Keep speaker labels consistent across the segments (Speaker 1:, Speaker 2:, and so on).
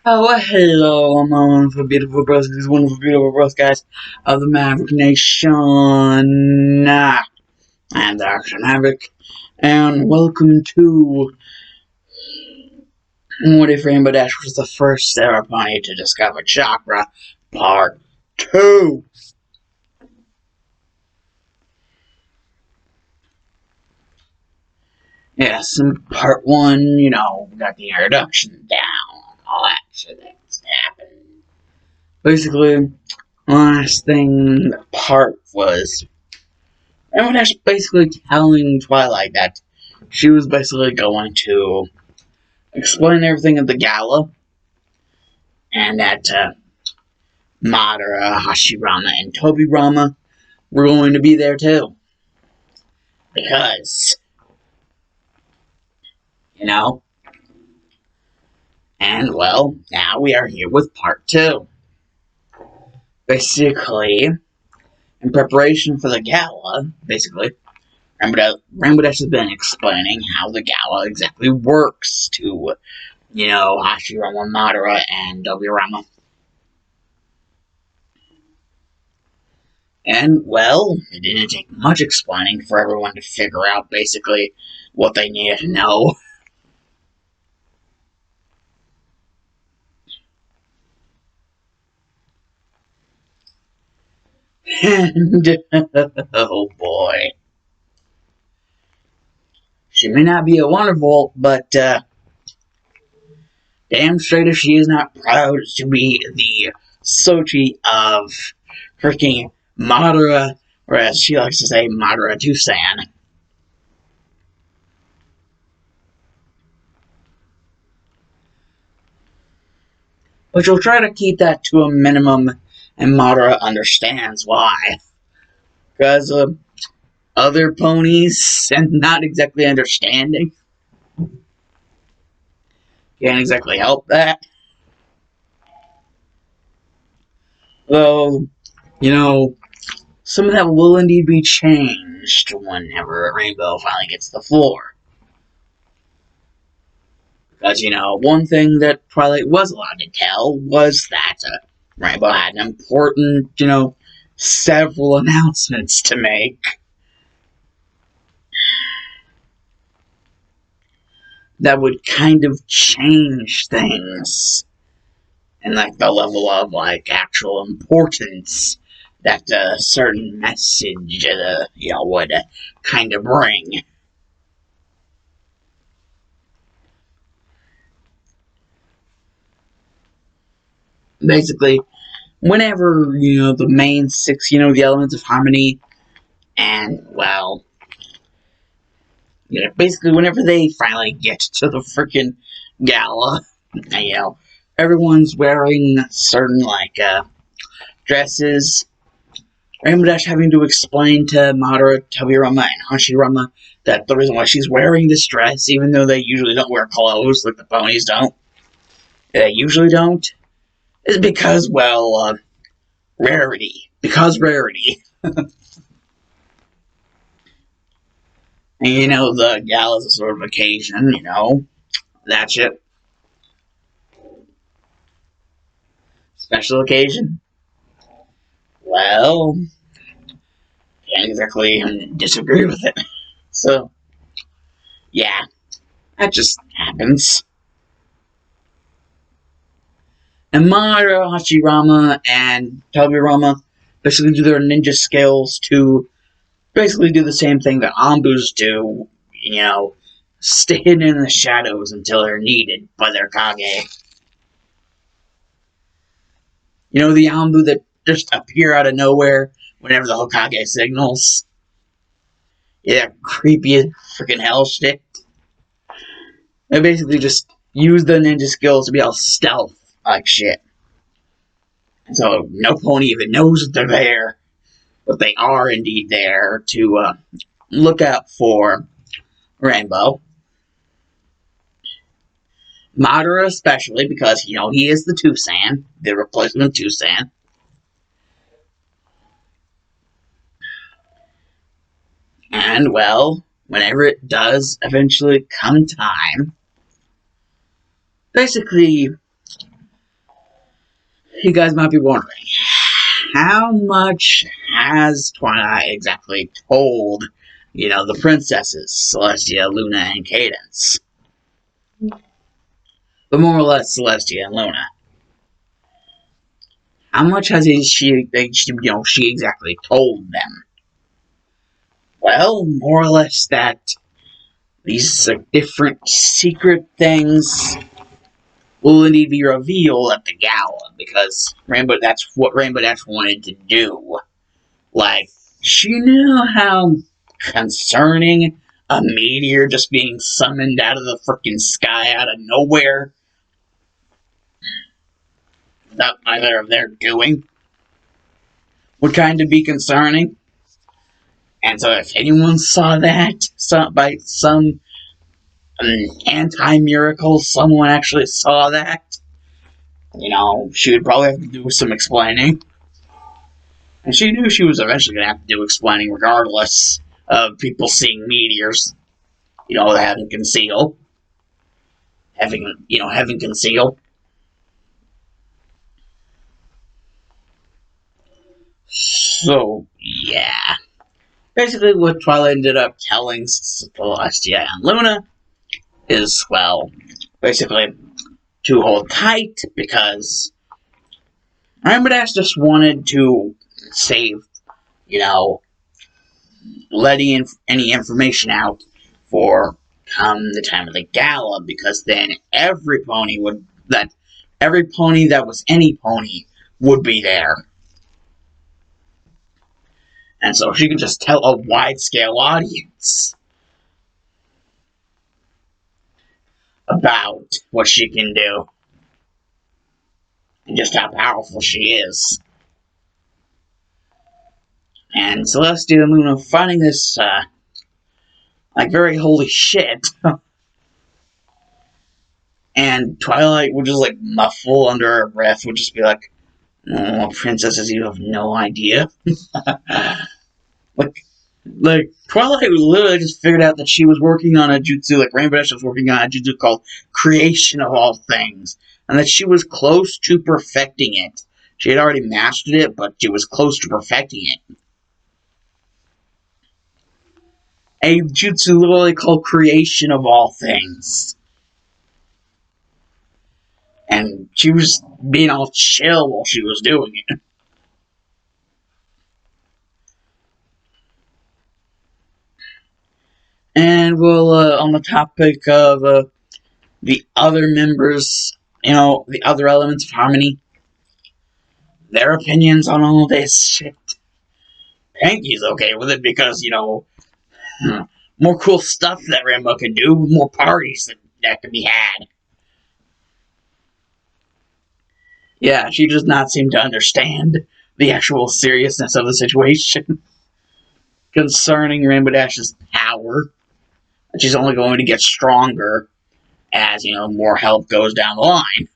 Speaker 1: Oh, well, hello, my wonderful, beautiful bros, these wonderful, beautiful bros, guys of the Maverick Nation. I'm the Action Maverick, and welcome to What If Rainbow Dash was the first ever pony to discover Chakra, Part 2. Yes, in Part 1, we got the introduction down, all that shit that's happened. Basically, last thing the part was Rainbow Dash basically telling Twilight that she was basically going to explain everything at the gala, and that Madara, Hashirama, and Tobirama were going to be there too. Because, and well, now we are here with part 2. Basically, in preparation for the gala, Rainbow Dash has been explaining how the gala exactly works to, Hashirama, Madara, and Tobirama. And, well, it didn't take much explaining for everyone to figure out, basically, what they needed to know. And, oh boy. She may not be a wonderful, but, damn straight if she is not proud to be the Sochi of freaking Madara, or as she likes to say, Madara Tusan. But she'll try to keep that to a minimum, and Madara understands why. Because other ponies, and not exactly understanding, can't exactly help that. Though, some of that will indeed be changed whenever Rainbow finally gets the floor. Because, one thing that Twilight was allowed to tell was that Rainbow had an important, several announcements to make. That would kind of change things. And, the level of, actual importance that a certain message, would kind of bring. Basically, whenever, the main 6, the elements of harmony, and, well, basically whenever they finally get to the freaking gala, everyone's wearing certain, dresses. Rainbow Dash having to explain to Madara, Tobirama, and Hashirama that the reason why she's wearing this dress, even though they usually don't wear clothes like the ponies don't, they usually don't, is because, well, rarity. Because rarity. And, the gala's a sort of occasion, that shit. Special occasion. Well, can't exactly disagree with it. So, yeah, that just happens. And Madara, Hashirama, and Tobirama basically do their ninja skills to basically do the same thing that Ambus do, stay hidden in the shadows until they're needed by their Kage. The Ambu that just appear out of nowhere whenever the Hokage signals? Yeah, creepy as freaking hell shit. They basically just use the ninja skills to be all stealth like shit. So no pony even knows that they're there, but they are indeed there to look out for Rainbow. Madara especially, because, he is the Tusan, the replacement Tusan. And, well, whenever it does eventually come time, basically, You guys might be wondering, how much has Twilight exactly told, the princesses, Celestia, Luna, and Cadence? But more or less, Celestia and Luna. How much has she exactly told them? Well, more or less that these different secret things will indeed be revealed at the gala, because that's what Rainbow Dash wanted to do. Like, she knew how concerning a meteor just being summoned out of the freaking sky out of nowhere without either of their doing would kind of be concerning. And so if anyone saw that, by some anti-miracle, someone actually saw that, she would probably have to do some explaining. And she knew she was eventually going to have to do explaining regardless of people seeing meteors, having conceal. Having conceal. So, yeah. Basically, what Twilight ended up telling Celestia and Luna is, well, basically to hold tight, because Rainbow Dash just wanted to save, letting any information out for come the time of the gala, because then every pony that was any pony would be there. And so she could just tell a wide-scale audience about what she can do and just how powerful she is. And Celestia and Luna finding this, very holy shit. And Twilight would just, muffle under her breath, would just be like, "Oh, princesses, you have no idea." like, Twilight literally just figured out that she was working on a jutsu, Rainbow Dash was working on a jutsu called Creation of All Things, and that she was close to perfecting it. She had already mastered it, but she was close to perfecting it. A jutsu literally called Creation of All Things. And she was being all chill while she was doing it. And we'll, on the topic of the other members, the other elements of harmony, their opinions on all this shit. Pinky's okay with it because, more cool stuff that Rainbow can do, more parties that can be had. Yeah, she does not seem to understand the actual seriousness of the situation concerning Rainbow Dash's power. She's only going to get stronger as, more help goes down the line.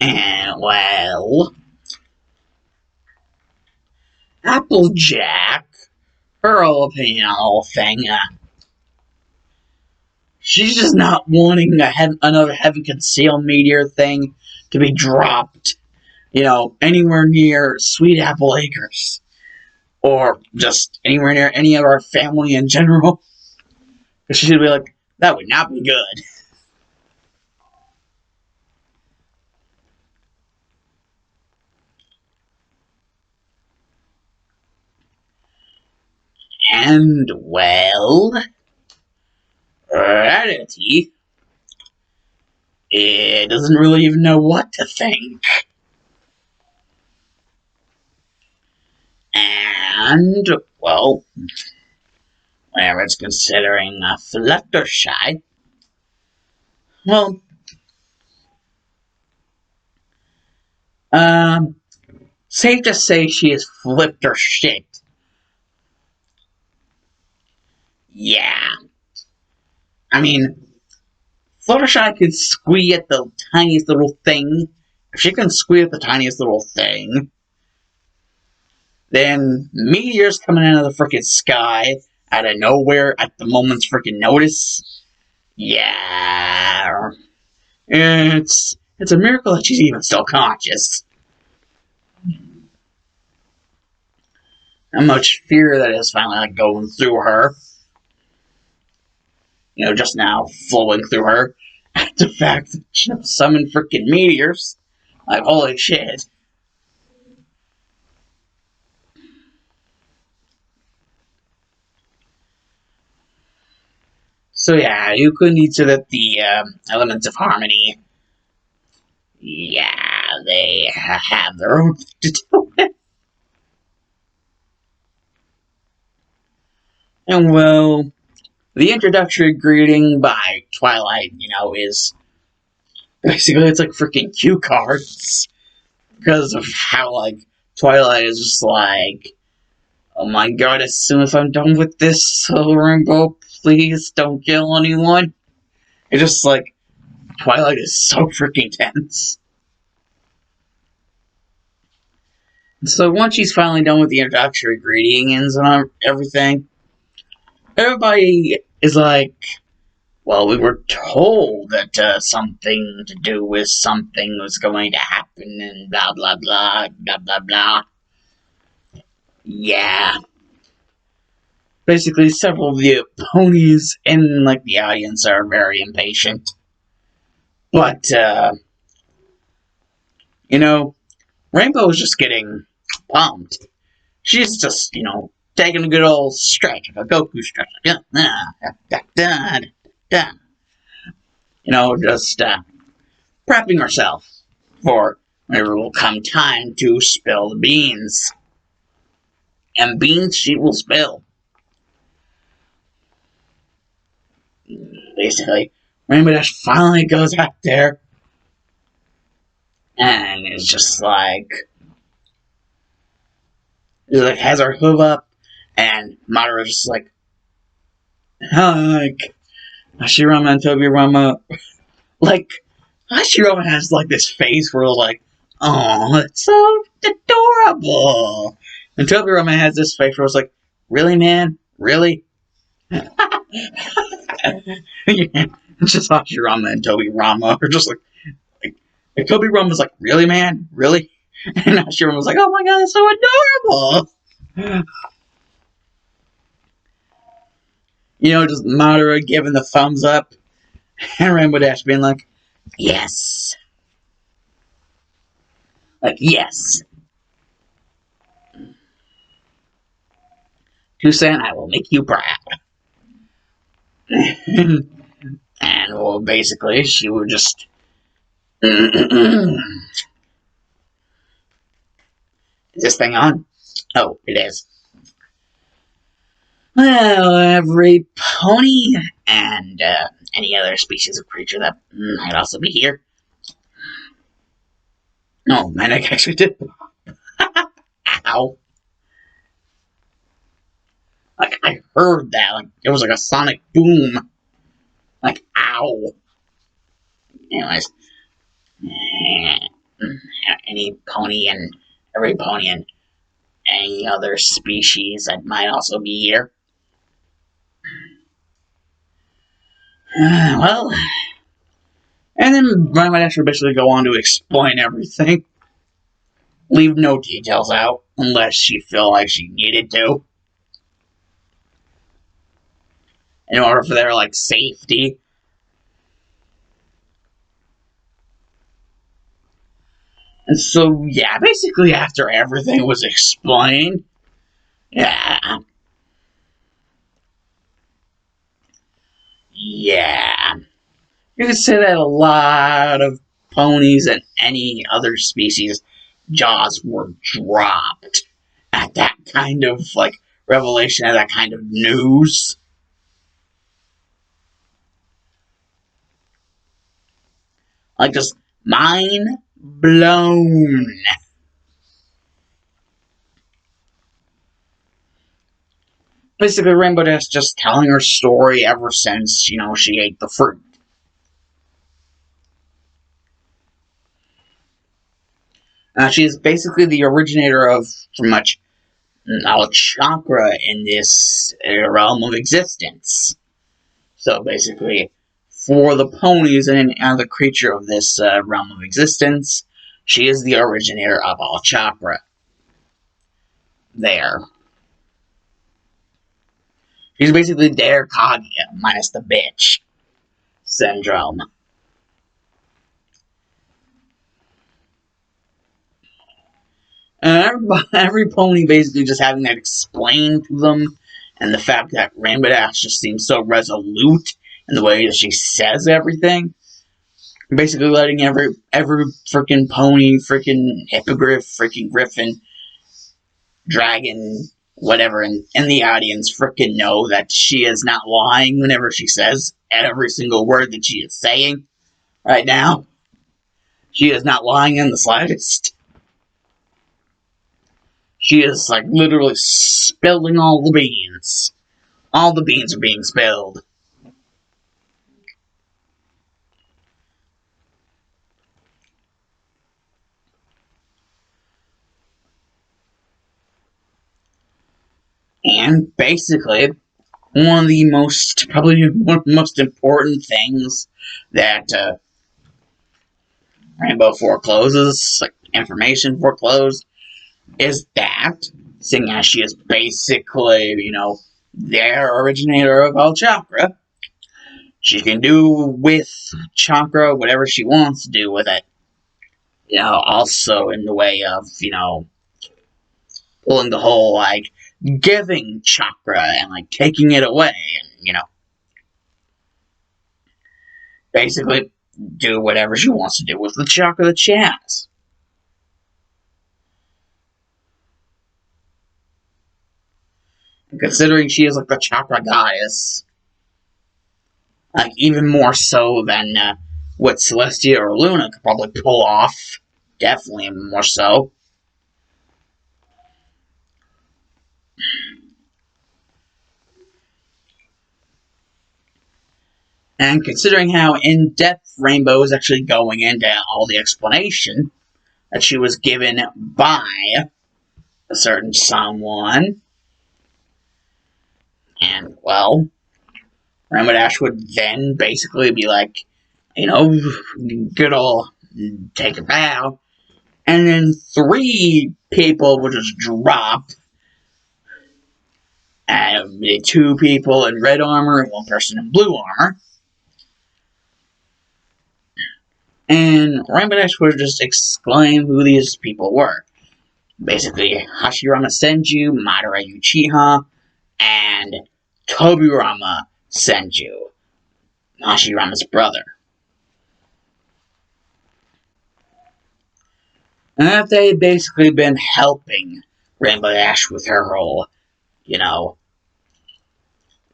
Speaker 1: And, well, Applejack, her whole opinion on the whole thing, she's just not wanting another heavy concealed meteor thing to be dropped, anywhere near Sweet Apple Acres. Or just anywhere near any of our family in general. Because she'd be like, that would not be good. And, well, Rarity, it doesn't really even know what to think. And, well, whenever it's considering Fluttershy, well, safe to say she has flipped her shit Yeah. I mean, Fluttershy could squee at the tiniest little thing. If she can squee at the tiniest little thing, then meteors coming out of the freaking sky out of nowhere at the moment's freaking notice. Yeah. It's a miracle that she's even still conscious. How much fear that is finally like going through her. Just now flowing through her. The fact that she summoned freaking meteors. Like, holy shit. So yeah, you could need to that the elements of harmony. Yeah, they have their own thing to do with. And well, the introductory greeting by Twilight, is basically it's like freaking cue cards because of how like Twilight is just like, oh my god, as soon as I'm done with this, Rainbow, please don't kill anyone. It's just like Twilight is so freaking tense. So once she's finally done with the introductory greetings and everything, everybody is like, well, we were told that something to do with something was going to happen and blah, blah, blah, blah, blah, blah. Yeah. Basically, several of the ponies in like the audience are very impatient. But, Rainbow is just getting pumped. She's just, taking a good old stretch, a Goku stretch. Just prepping herself for whenever it will come time to spill the beans. And beans she will spill. Basically, Rainbow Dash finally goes out there and is just has her hoof up, and Madara's just like, Hashirama and Tobirama, like, Hashirama has like this face where like, oh, it's so adorable. And Tobirama has this face where it's like, really, man? Really? Yeah. It's just Hashirama and Tobirama are just like Tobirama's like, really, man? Really? And Hashirama's like, oh my god, it's so adorable. Just Madara giving the thumbs up, and Rainbow Dash being like, yes. Like, yes. Tucson, I will make you proud. And, well, basically, she would just. Is this thing on? Oh, it is. Well, every pony and any other species of creature that might also be here. Oh, man, I actually did. Ow. Like, I heard that. Like, it was like a sonic boom. Like, ow. Anyways. Any pony and every pony and any other species that might also be here. Well, and then I might actually basically go on to explain everything. Leave no details out unless she feel like she needed to. In order for their safety. And so yeah, basically after everything was explained, yeah. Yeah. You could say that a lot of ponies and any other species jaws were dropped at that kind of revelation, at that kind of news. Like just mind blown. basically Rainbow Dash just telling her story ever since, she ate the fruit. She's basically the originator of pretty much all Chackra in this realm of existence. So basically, for the ponies and any other creature of this realm of existence, she is the originator of all Chackra. There. She's basically their Kaguya, minus the bitch syndrome. And every pony basically just having that explained to them, and the fact that Rainbow Dash just seems so resolute in the way that she says everything. Basically letting every freaking pony, freaking hippogriff, freaking griffin, dragon, whatever in the audience freaking know that she is not lying whenever she says every single word that she is saying right now. She is not lying in the slightest. She is like literally spilling all the beans. All the beans are being spilled. And basically, one of the most important things that Rainbow forecloses, like information foreclosed, is that, seeing as she is basically, their originator of all Chackra, she can do with Chackra whatever she wants to do with it. Also in the way of, pulling the whole, like, giving Chackra and, like, taking it away, and, basically do whatever she wants to do with the Chackra that she has. And considering she is, like, the Chackra goddess, like, even more so than what Celestia or Luna could probably pull off. Definitely more so. And considering how in-depth Rainbow is actually going into all the explanation that she was given by a certain someone, and, well, Rainbow Dash would then basically be like, good old take a bow, and then 3 people would just drop. And 2 people in red armor and 1 person in blue armor. And Rainbow Dash would just explain who these people were. Basically, Hashirama Senju, Madara Uchiha, and Tobirama Senju, Hashirama's brother. And that they had basically been helping Rainbow Dash with her whole,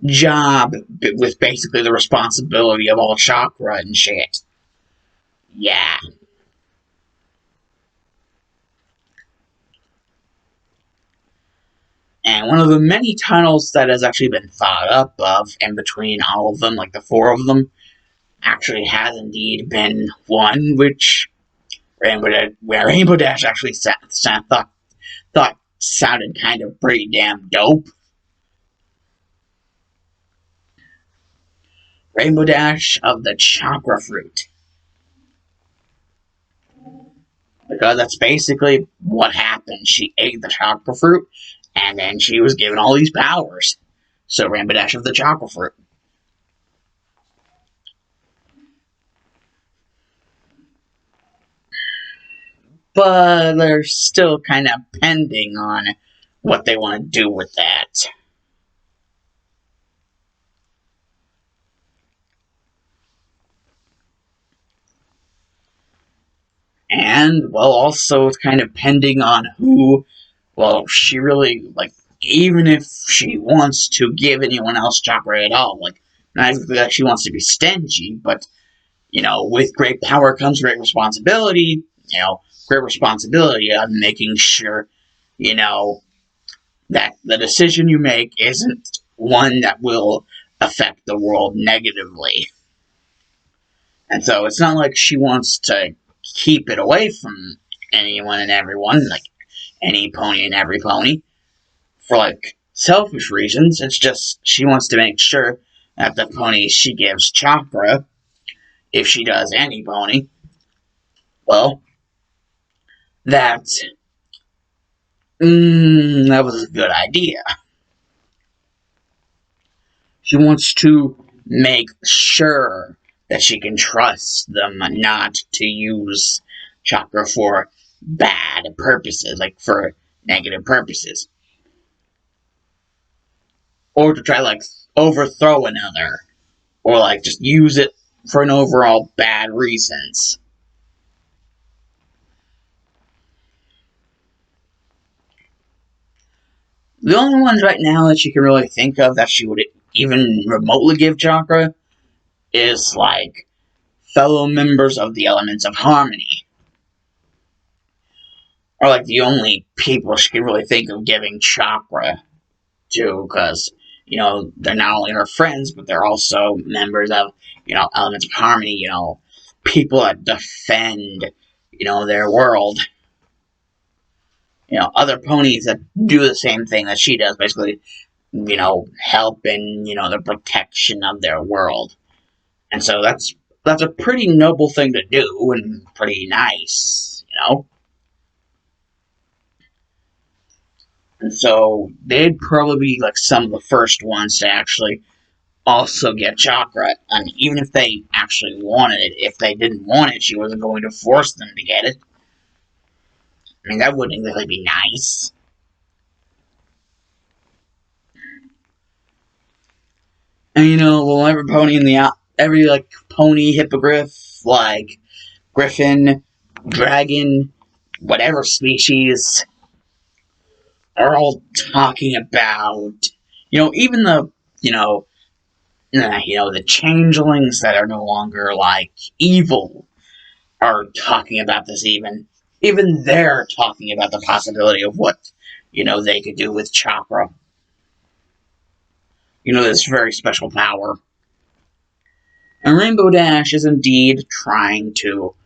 Speaker 1: job with basically the responsibility of all Chackra and shit. Yeah. And one of the many tunnels that has actually been thought up of, in between all of them, like the 4 of them, actually has indeed been one which Rainbow Dash actually thought sounded kind of pretty damn dope. Rainbow Dash of the Chackra Fruit. Because that's basically what happened. She ate the Chackra Fruit, and then she was given all these powers. So Rainbow Dash of the Chackra Fruit. But they're still kind of pending on what they want to do with that. And, well, also it's kind of pending on who, well, she really, like, even if she wants to give anyone else Chackra at all, like, not exactly that she wants to be stingy, but, with great power comes great responsibility, great responsibility on making sure, that the decision you make isn't one that will affect the world negatively. And so it's not like she wants to keep it away from anyone and everyone, like any pony and every pony, for like selfish reasons. It's just she wants to make sure that the pony she gives Chackra, if she does any pony, well, that that was a good idea. She wants to make sure that she can trust them not to use Chackra for bad purposes, like for negative purposes. Or to try like overthrow another. Or like just use it for an overall bad reasons. The only ones right now that she can really think of that she would even remotely give Chackra is like fellow members of the Elements of Harmony. Are like the only people she can really think of giving Chackra to, because, they're not only her friends, but they're also members of, Elements of Harmony, people that defend, their world. Other ponies that do the same thing that she does, basically, help in, the protection of their world. And so that's a pretty noble thing to do, and pretty nice, And so they'd probably be like some of the first ones to actually also get Chackra. And even if they actually wanted it, if they didn't want it, she wasn't going to force them to get it. I mean, that wouldn't really be nice. And every like pony, hippogriff, like griffin, dragon, whatever species, are all talking about, even the changelings that are no longer like evil are talking about this. Even they're talking about the possibility of what they could do with Chackra. This very special power. And Rainbow Dash is indeed trying to,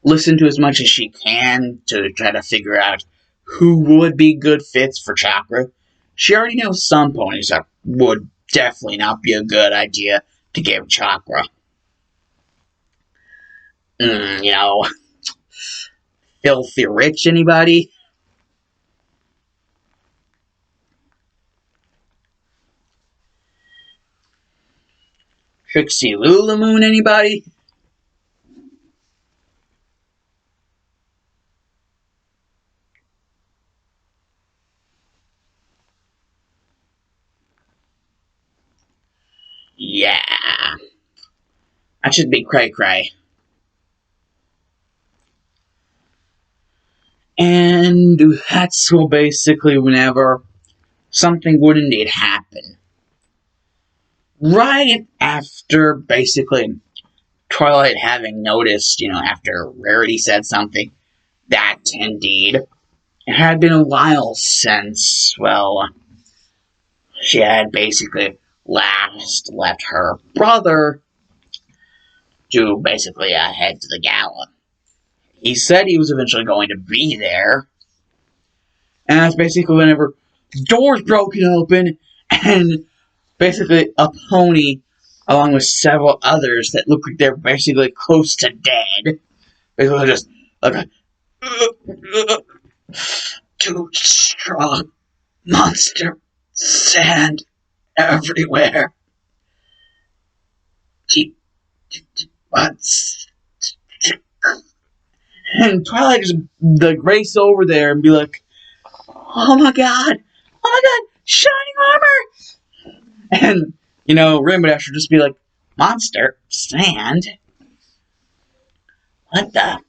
Speaker 1: listen to as much as she can to try to figure out who would be good fits for Chackra. She already knows some ponies that would definitely not be a good idea to give Chackra. Filthy Rich, anybody? Trixie Lulamoon, anybody? Yeah. That should be Cray Cray. And that's basically whenever something would indeed happen. Right after basically Twilight having noticed, after Rarity said something, that indeed it had been a while since, well, she had basically last left her brother to basically head to the gala. He said he was eventually going to be there, and that's basically whenever doors broken open, and basically a pony, along with several others that look like they're basically close to dead, basically just like too strong monster sand everywhere. And Twilight just like race over there and be like, "Oh my god! Oh my god! Shining armor!" And Rainbow Dash would just be like, "Monster sand? What the?"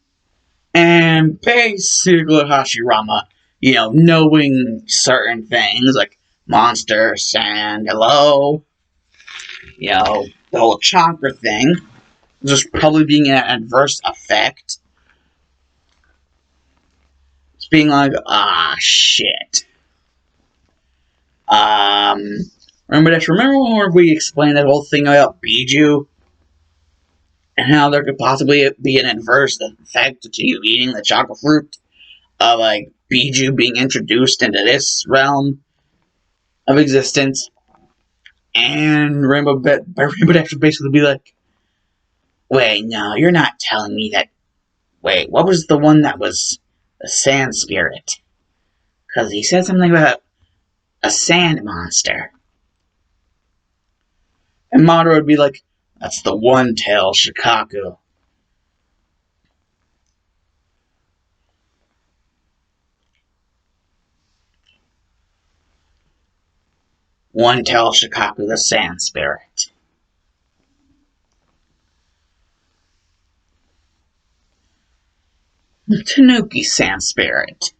Speaker 1: And basically Hashirama, knowing certain things like monster sand, hello, the whole chakra thing, just probably being an adverse effect. It's being like, shit. Remember when we explained that whole thing about bijuu? And how there could possibly be an adverse effect to you eating the chocolate fruit of, like, bijuu being introduced into this realm of existence? And Rainbow Dash would basically be like, wait, no, you're not telling me that. Wait, what was the one that was the sand spirit? Because he said something about a sand monster. And Madara would be like, that's the one-tail Shikaku. One-tail Shikaku, the sand spirit. Tanuki sand spirit.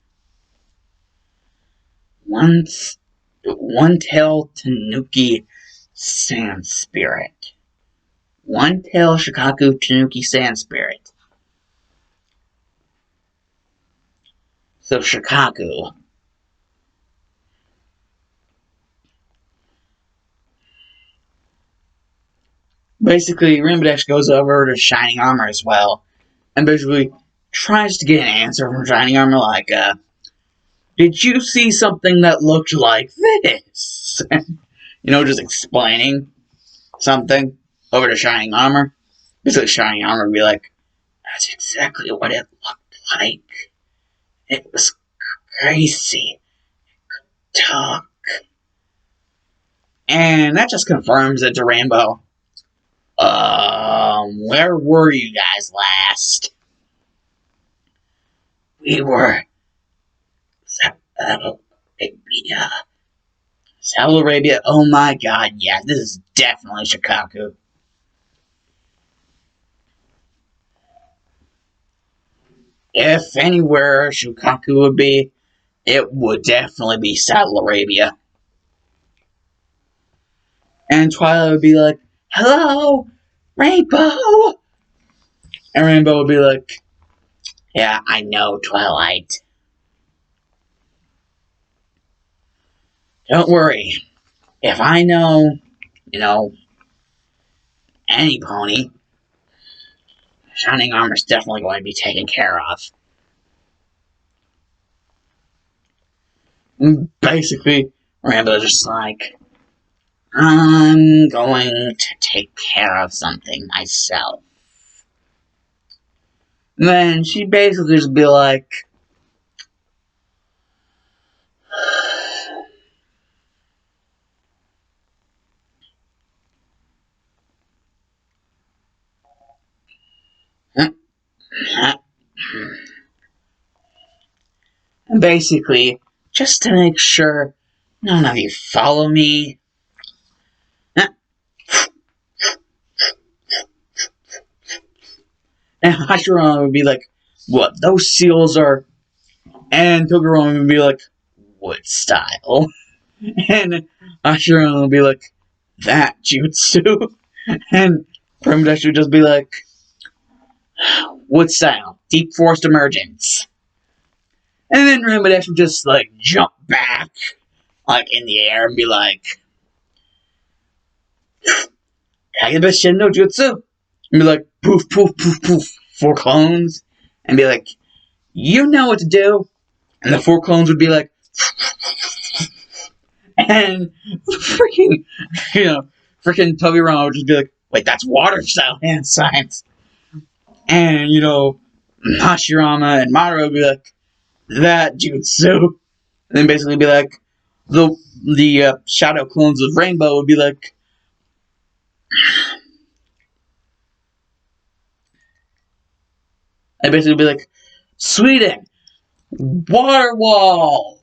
Speaker 1: One-tail Tanuki sand spirit. One-tail Shikaku Tanuki sand spirit. So Shikaku. Basically, Rainbow Dash goes over to Shining Armor as well, and basically tries to get an answer from Shining Armor like, did you see something that looked like this? Just explaining something over to Shining Armor. Basically, Shining Armor would be like, that's exactly what it looked like. It was crazy. Talk. And that just confirms it to Rainbow. Where were you guys last? We were Saudi Arabia. Oh my god, yeah, this is definitely Shikaku. If anywhere Shikaku would be, it would definitely be Saudi Arabia. And Twilight would be like, hello, Rainbow! And Rainbow would be like, yeah, I know, Twilight. Don't worry. If I know, any pony, Shining Armor's definitely going to be taken care of. And basically, Rainbow's just like, I'm going to take care of something myself. And then she basically just be like, and basically, just to make sure none of you follow me, and Hashirama would be like, what, those seals are, and Togurama would be like, wood style, and Hashirama would be like, that jutsu, and Primodash would just be like, wood style, deep forest emergence. And then Primodash would just, like, jump back, like, in the air and be like, Kagebushin no jutsu, and be like, poof, poof, poof, poof, 4 clones, and be like, you know what to do. And the 4 clones would be like, and freaking Togurama would just be like, wait, that's water style hand signs. And, Hashirama and Madara would be like, that jutsu. And then basically be like, the shadow clones of Rainbow would be like, and basically be like, Sweden, water wall.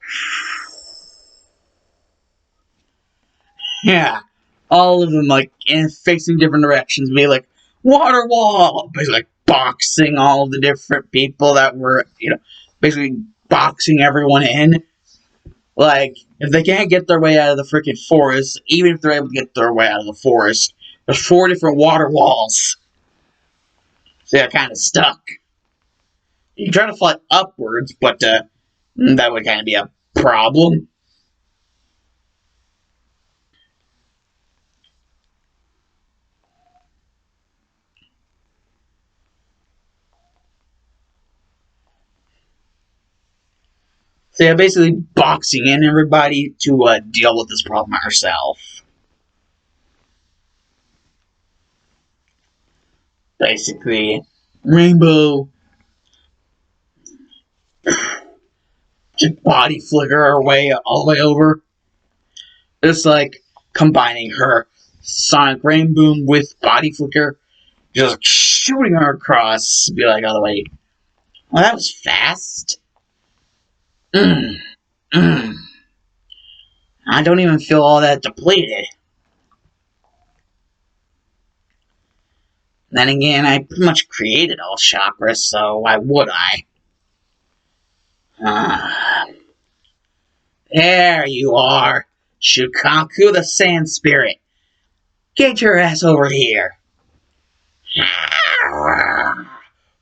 Speaker 1: Yeah, all of them like facing different directions, be like, water wall. Basically, like boxing all the different people that were, basically boxing everyone in. Like, if they can't get their way out of the freaking forest, even if they're able to get their way out of the forest, there's 4 different water walls. So they're kind of stuck. You can try to fly upwards, but that would kind of be a problem. So yeah, basically boxing in everybody to deal with this problem herself. Basically, Rainbow just body flicker her way all the way over. Just like combining her Sonic Rain Boom with body flicker, just like shooting her across. Be like, all the way. Well, that was fast. Mm, mm. I don't even feel all that depleted. Then again, I pretty much created all chakras, so why would I? There you are, Shukaku the Sand Spirit. Get your ass over here.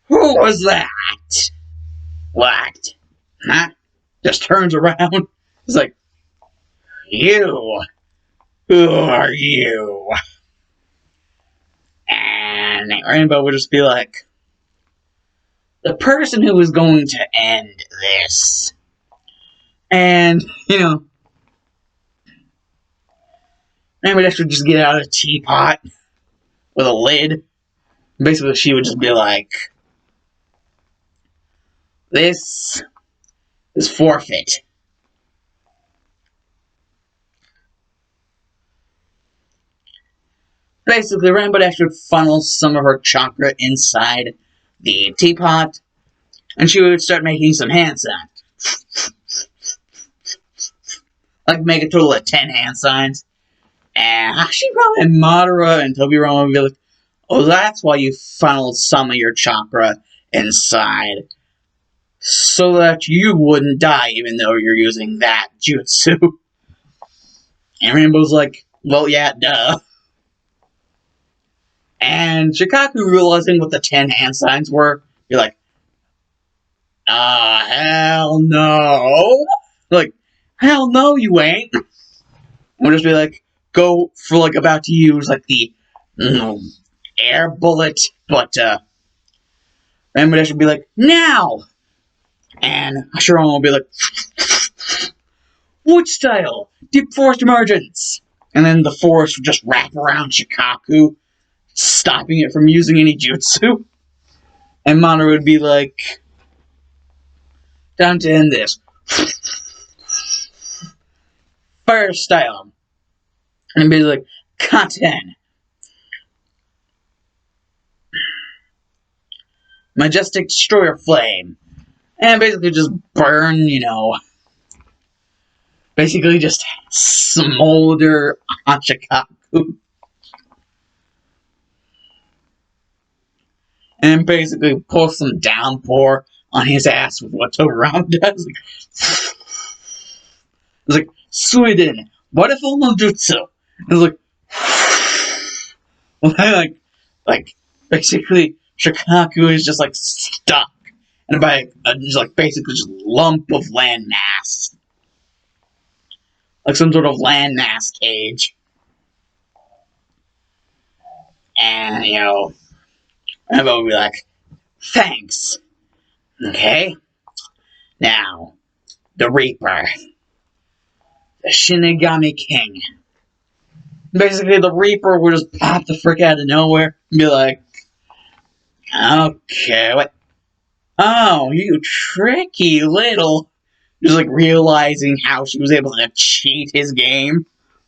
Speaker 1: Who was that? What? Huh? Just turns around. It's like, you. Who are you? And Rainbow would just be like, the person who is going to end this. And, Rainbow Dash would just get out a teapot with a lid. Basically, she would just be like, this is forfeit. Basically, Rainbow Dash would funnel some of her chakra inside the teapot, and she would start making some hand signs. Like, make a total of 10 hand signs. And she probably and Madara and Tobirama would be like, oh, that's why you funneled some of your chakra inside. So that you wouldn't die even though you're using that jutsu. And Rainbow's like, well, yeah, duh. And Shikaku, realizing what the 10 hand signs were, you're like, hell no. Like, hell no, you ain't. We'll just be like, go for, like, about to use, like, the air bullet, but, Rainbow Dash would be like, now! And Hashirama will be like, wood style, deep forest emergence! And then the forest would just wrap around Shikaku, stopping it from using any jutsu. And Mana would be like, time to end this. Fire style. And be like, content. Majestic destroyer flame. And basically just burn, basically just smolder on Shikaku. And basically pour some downpour on his ass with what Tobirama does. It's like, Sweden, wonderful no jutsu. It's like, basically, Shikaku is just like stuck. And by just like basically just lump of land mass. Like some sort of land mass cage. And, Rainbow would be like, thanks. Okay? Now, the Reaper. The Shinigami King. Basically, the Reaper would just pop the frick out of nowhere and be like, okay, what? Oh, you tricky little. Just like realizing how she was able to cheat his game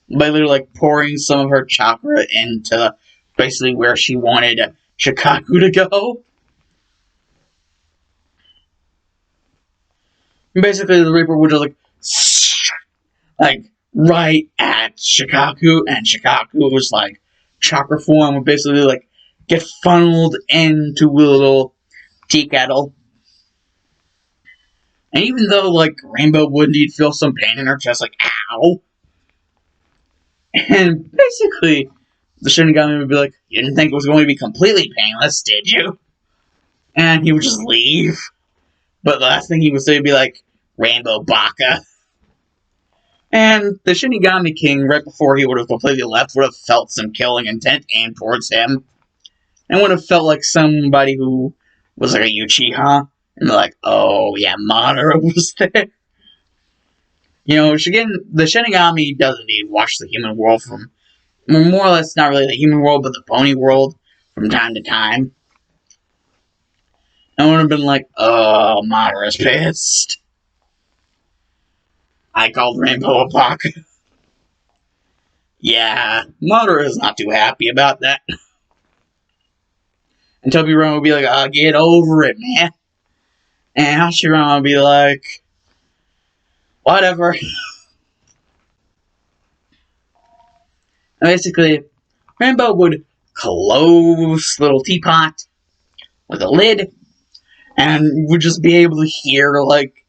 Speaker 1: by literally like pouring some of her chakra into basically where she wanted Shikaku to go. And basically, the Reaper would just like right at Shikaku, and Shikaku was like chakra form would basically like get funneled into a little tea kettle. And even though like Rainbow would indeed feel some pain in her chest, like ow, and basically the Shinigami would be like, you didn't think it was going to be completely painless, did you? And he would just leave. But the last thing he would say would be like, Rainbow Baka. And the Shinigami King, right before he would have completely left, would have felt some killing intent aimed towards him. And would have felt like somebody who was like a Uchiha. And they're like, oh yeah, Madara was there. The Shinigami does indeed watch the human world from, more or less, not really the human world, but the pony world from time to time. I would have been like, oh, Madara's pissed. I called Rainbow a Baka. Yeah, Madara's not too happy about that. And Tobirama would be like, oh, get over it, man. And Hashirama would be like, whatever. Basically, Rainbow would close the little teapot with a lid, and would just be able to hear, like,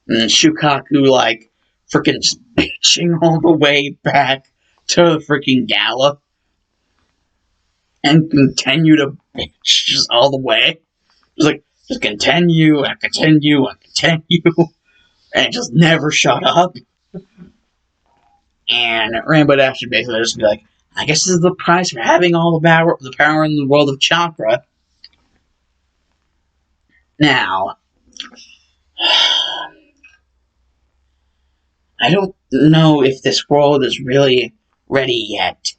Speaker 1: Shukaku, like, freaking bitching all the way back to the freaking gala. And continue to bitch just all the way. Just continue and continue and continue. And just never shut up. And Rainbow Dash would basically just be like, I guess this is the price for having all the power in the world of Chackra. Now, I don't know if this world is really ready yet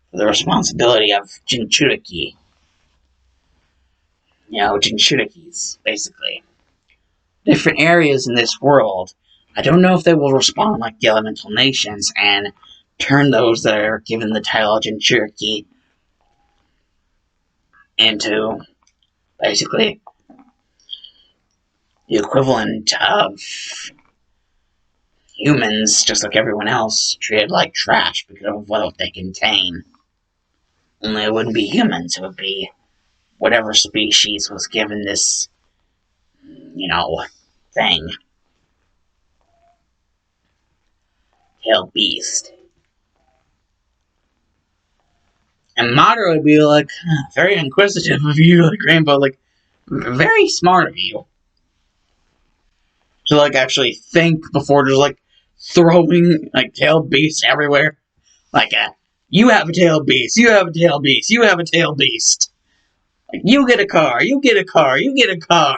Speaker 1: for the responsibility of Jinchuriki. Jinchurikis, basically. Different areas in this world, I don't know if they will respond like the elemental nations and turn those that are given the title of Jinchuriki into, basically, the equivalent of humans, just like everyone else, treated like trash because of what they contain. Only it wouldn't be humans, it would be whatever species was given this, thing. Tail beast. And Madara would be like, very inquisitive of you, like Rainbow, like, very smart of you. To, like, actually think before just, like, throwing, like, tail beasts everywhere. Like, you have a tail beast, you have a tail beast, you have a tail beast. Like, you get a car, you get a car, you get a car.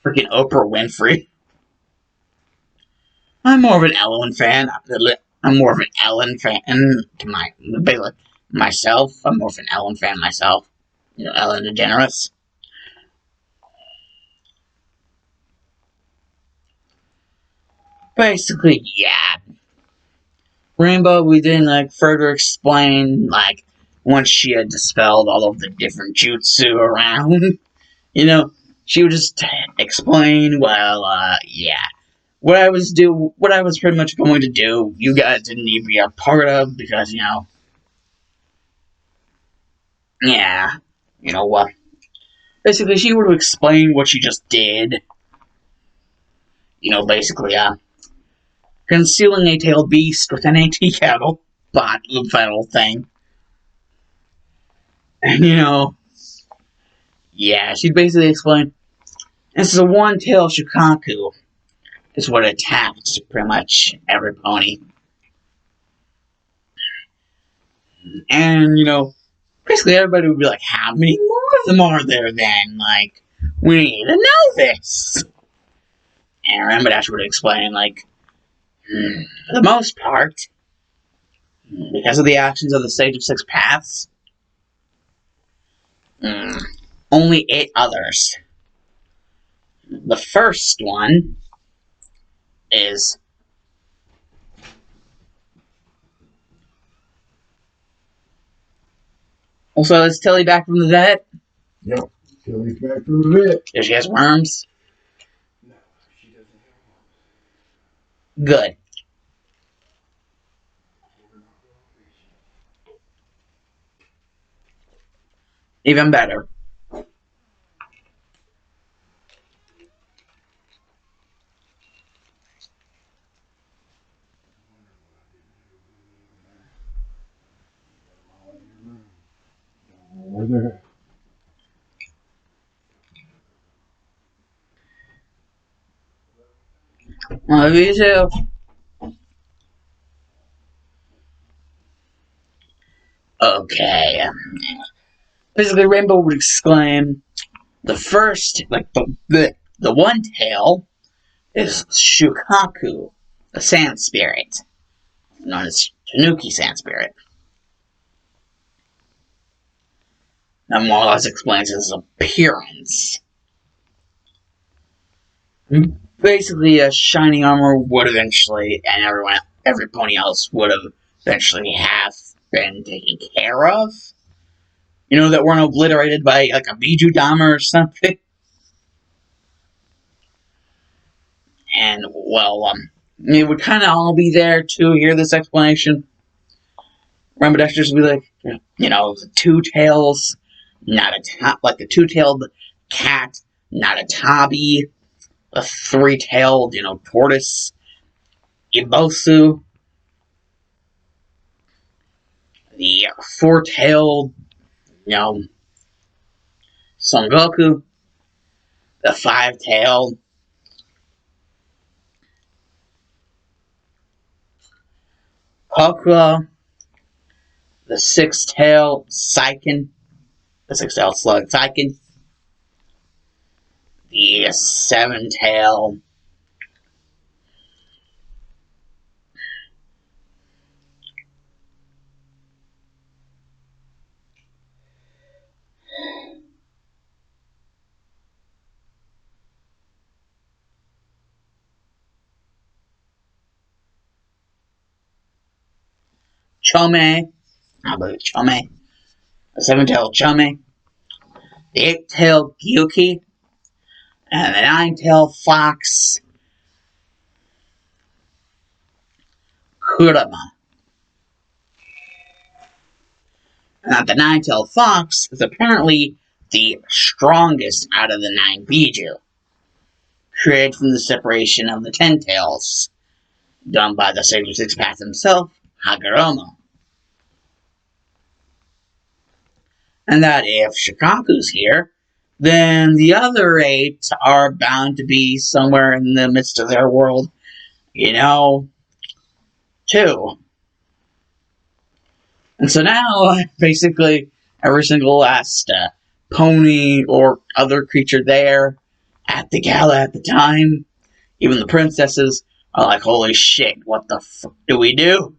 Speaker 1: Freaking Oprah Winfrey. I'm more of an Ellen fan. I'm more of an Ellen fan to myself. I'm more of an Ellen fan myself. Ellen DeGeneres. Basically, yeah. Rainbow, we didn't, like, further explain, like, once she had dispelled all of the different jutsu around, she would just explain, well, yeah. What I was pretty much going to do, you guys didn't need to be a part of, because, yeah, what? Basically, she would explain what she just did. Basically, concealing a tailed beast within a tea kettle, but the final thing. And, yeah, she'd basically explain, this is a one-tailed Shukaku. Is what attacked pretty much every pony. And, basically everybody would be like, how many more of them are there then? Like, we need to know this. And Ramadash would explain, like, for the most part, because of the actions of the Sage of Six Paths, only 8 others. The first one is also, is Tilly back from the vet?
Speaker 2: Yep, Tilly's back from the vet.
Speaker 1: Does she has worms?
Speaker 2: No, she doesn't have worms.
Speaker 1: Good. Even better. Love you too. Okay. Basically, Rainbow would exclaim, the first, like, the one tail is Shukaku, the Sand Spirit, known as Tanuki Sand Spirit. That more or less explains his appearance. Basically, a shiny armor would eventually, and every pony else would have eventually have been taken care of. You know, that weren't obliterated by like a bijuu dama or something. And, well, it would kind of all be there to hear this explanation. Rambadexters would be like, you know, the two tails, not a like the two-tailed cat, not a tabby, a three-tailed, you know, tortoise, Ibosu, the four-tailed, you know, Son Goku, the five-tailed Chackra, the six-tailed Saiken, the six-tailed slug Saiken, the seven-tailed Chome, I believe Chome, the seven-tailed Chome, the eight-tailed Gyuki, and the nine-tailed fox, Kurama. And the nine-tailed fox is apparently the strongest out of the 9 bijuu, created from the separation of the 10 tails, done by the 66 Path himself, Hagoromo. And that if Shikaku's here, then the other 8 are bound to be somewhere in the midst of their world, you know, too. And so now, basically, every single last pony or other creature there at the gala at the time, even the princesses, are like, holy shit, what the fuck do we do?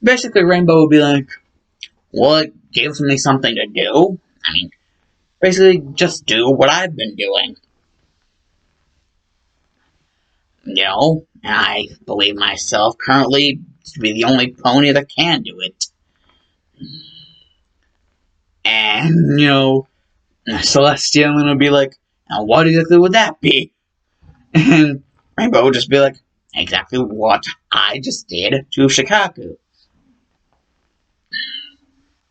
Speaker 1: Basically, Rainbow would be like, well, it gives me something to do. I mean, basically, just do what I've been doing. You know, and I believe myself currently to be the only pony that can do it. And, you know, Celestial would be like, now what exactly would that be? And Rainbow would just be like, exactly what I just did to Shikaku.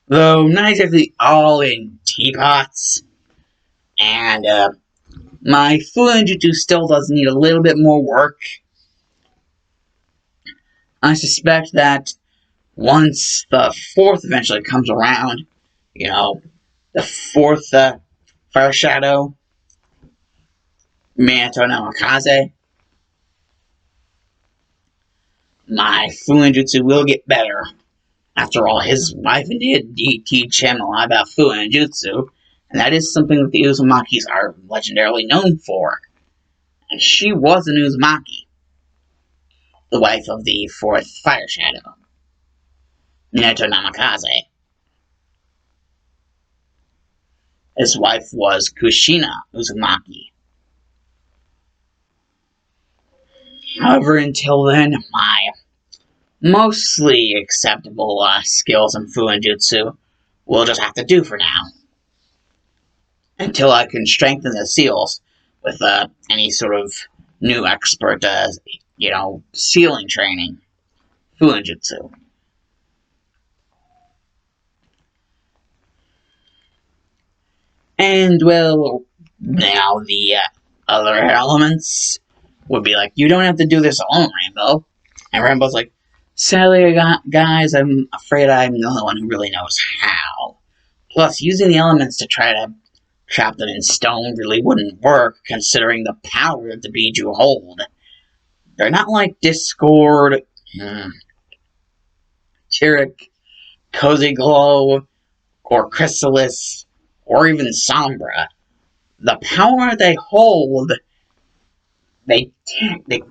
Speaker 1: Though not exactly all in teapots. And my Fuinjutsu still does need a little bit more work. I suspect that once the 4th eventually comes around, you know, the 4th Fire Shadow, Minato Namikaze, my Fuinjutsu will get better. After all, his wife did teach him a lot about Fuinjutsu, and that is something that the Uzumakis are legendarily known for. And she was an Uzumaki, the wife of the 4th Fire Shadow, Minato Namikaze. His wife was Kushina Uzumaki. However, until then, my mostly acceptable skills in Fuinjutsu will just have to do for now. Until I can strengthen the seals with any sort of new expert, you know, sealing training. Fuinjutsu. And, well, now the other elements would be like, you don't have to do this alone, Rainbow. And Rainbow's like, sadly, guys, I'm afraid I'm the only one who really knows how. Plus, using the elements to try to trap them in stone really wouldn't work, considering the power that the bijuu hold. They're not like Discord, Tyrek, Cozy Glow, or Chrysalis, or even Sombra. The power they hold they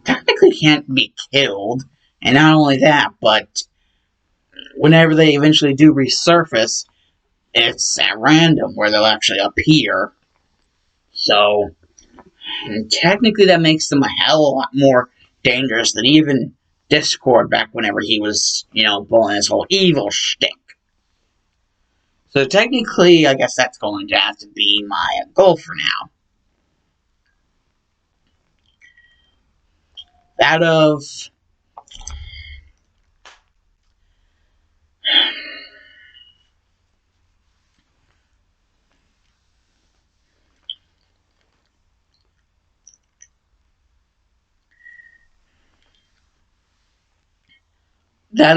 Speaker 1: technically can't be killed, and not only that, but whenever they eventually do resurface, it's at random where they'll actually appear. So, technically that makes them a hell of a lot more dangerous than even Discord back whenever he was, pulling his whole evil shtick. So technically, I guess that's going to have to be my goal for now. That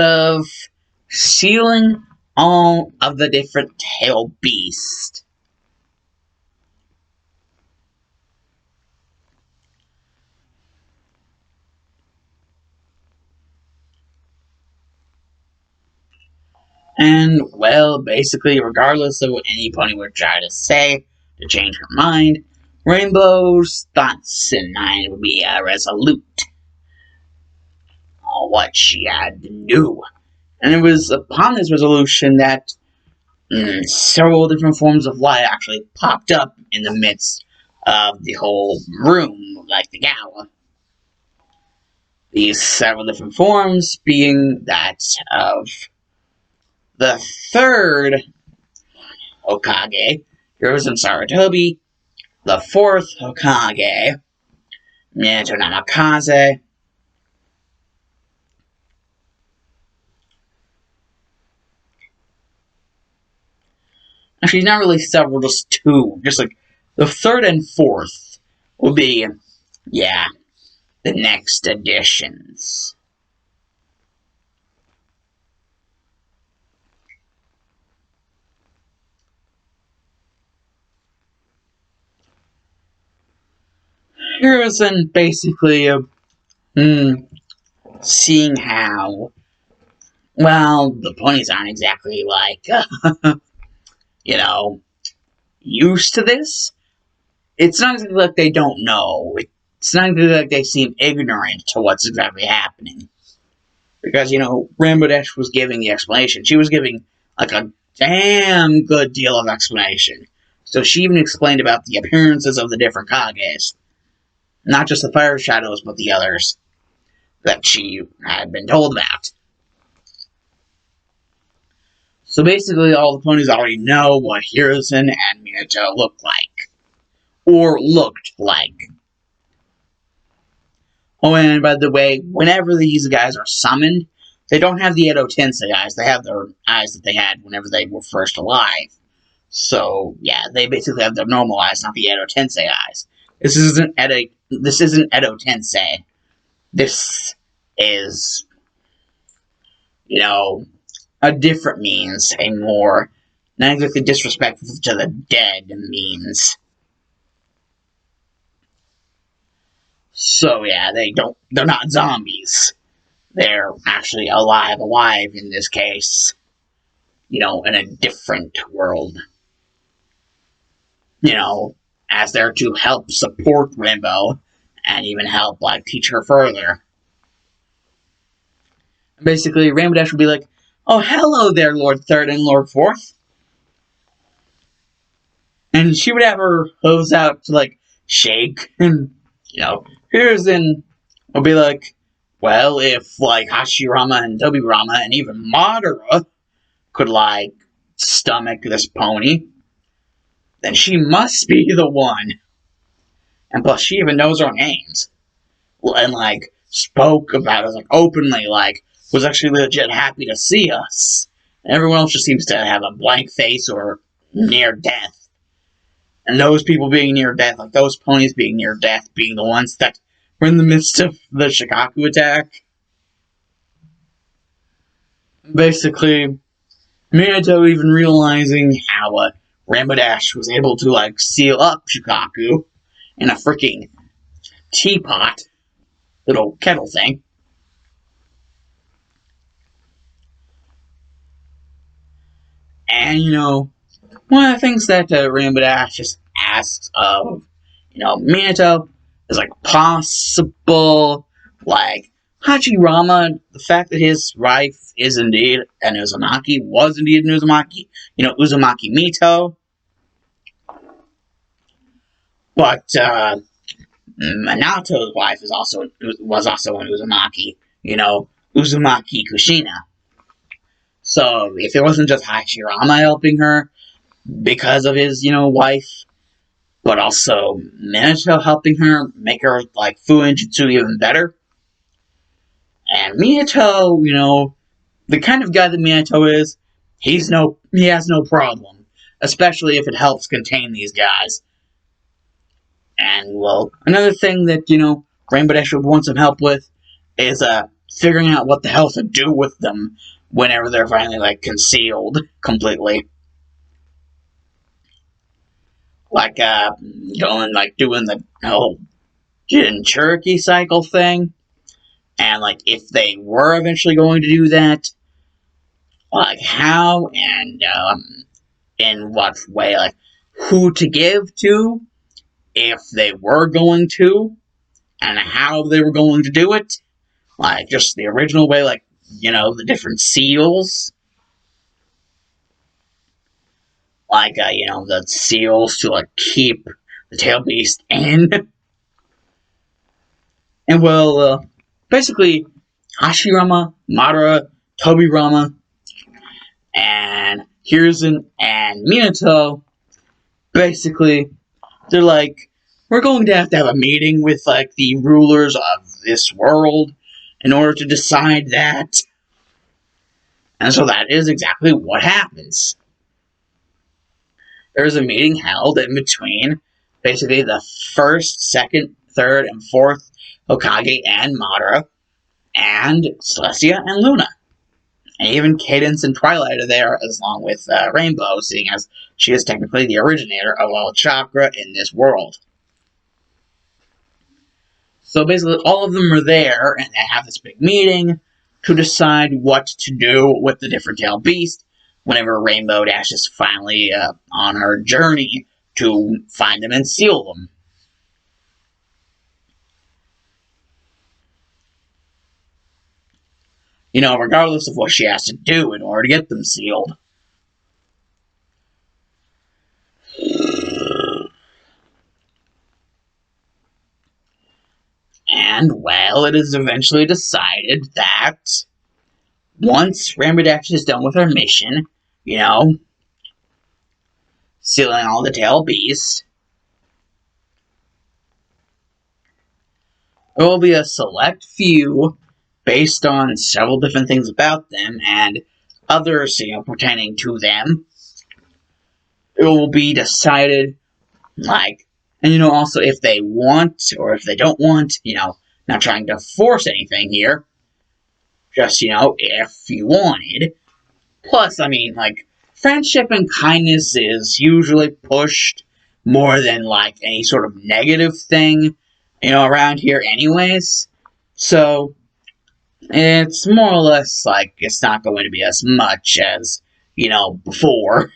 Speaker 1: of sealing all of the different tail beasts. And, well, basically, regardless of what any pony would try to say to change her mind, Rainbow's thoughts and mind would be resolute on what she had to do. And it was upon this resolution that several different forms of light actually popped up in the midst of the whole room, like the gala. These several different forms being that of the third Hokage, Hiruzen Sarutobi, the fourth Hokage, Minato Namikaze, actually not really several, just two, just like the third and fourth will be, the next additions. Hiruzen basically seeing how, well, the ponies aren't exactly like, used to this. It's not exactly like they don't know. It's not exactly like they seem ignorant to what's exactly happening. Because, Rainbow Dash was giving the explanation. She was giving, like, a damn good deal of explanation. So she even explained about the appearances of the different Kages. Not just the Fire Shadows, but the others that she had been told about. So basically, all the ponies already know what Hiruzen and Minato look like. Or looked like. Oh, and by the way, whenever these guys are summoned, they don't have the Edo Tensei eyes. They have their eyes that they had whenever they were first alive. So, yeah, they basically have their normal eyes, not the Edo Tensei eyes. This isn't Edo Tensei. This is, a different means, a more, not exactly disrespectful to the dead means. So, yeah, they're not zombies. They're actually alive in this case. In a different world. As there to help support Rainbow and even help, teach her further. Basically, Rainbow Dash would be like, "Oh, hello there, Lord Third and Lord Fourth." And she would have her hooves out to, shake. And, Hiruzen would be like, well, if, Hashirama and Tobirama and even Madara could, stomach this pony, then she must be the one. And plus, she even knows our names. And, spoke about us, openly, was actually legit happy to see us. And everyone else just seems to have a blank face or near death. And those people being near death, those ponies being near death, being the ones that were in the midst of the Shikaku attack. Basically, Minato even realizing how Rainbow Dash was able to, seal up Shikaku in a freaking teapot, little kettle thing. And, one of the things that Rainbow Dash just asks of, Minato is like possible, like Hachirama, the fact that his wife is indeed an Uzumaki, was indeed an Uzumaki, Uzumaki Mito, but Minato's wife was also an Uzumaki, Uzumaki Kushina. So if it wasn't just Hachirama helping her because of his, wife, but also Minato helping her make her like Fuinjutsu even better. And Minato, the kind of guy that Minato is, he has no problem, especially if it helps contain these guys. And well, another thing that Rainbow Dash would want some help with is figuring out what the hell to do with them whenever they're finally like concealed completely. Like doing the whole Jinchuriki cycle thing. And like if they were eventually going to do that, like how and in what way, like who to give to if they were going to, and how they were going to do it. Like just the original way, like the different seals. Like the seals to like keep the tail beast in. And well, basically Hashirama, Madara, Tobirama, and Hiruzen and Minato, basically, they're like, we're going to have a meeting with like the rulers of this world in order to decide that. And so that is exactly what happens. There is a meeting held in between basically the first, second, third, and fourth Hokage and Madara, and Celestia and Luna. And even Cadence and Twilight are there, as long with Rainbow, seeing as she is technically the originator of all chakra in this world. So basically, all of them are there, and they have this big meeting to decide what to do with the different tail beast whenever Rainbow Dash is finally on her journey to find them and seal them. Regardless of what she has to do in order to get them sealed. And, well, it is eventually decided that once Rainbow Dash is done with her mission, sealing all the tail beasts, there will be a select few based on several different things about them and others, pertaining to them. It will be decided, and also if they want or if they don't want, not trying to force anything here. Just, if you wanted. Plus, friendship and kindness is usually pushed more than, any sort of negative thing, around here anyways. So, it's more or less it's not going to be as much as, before.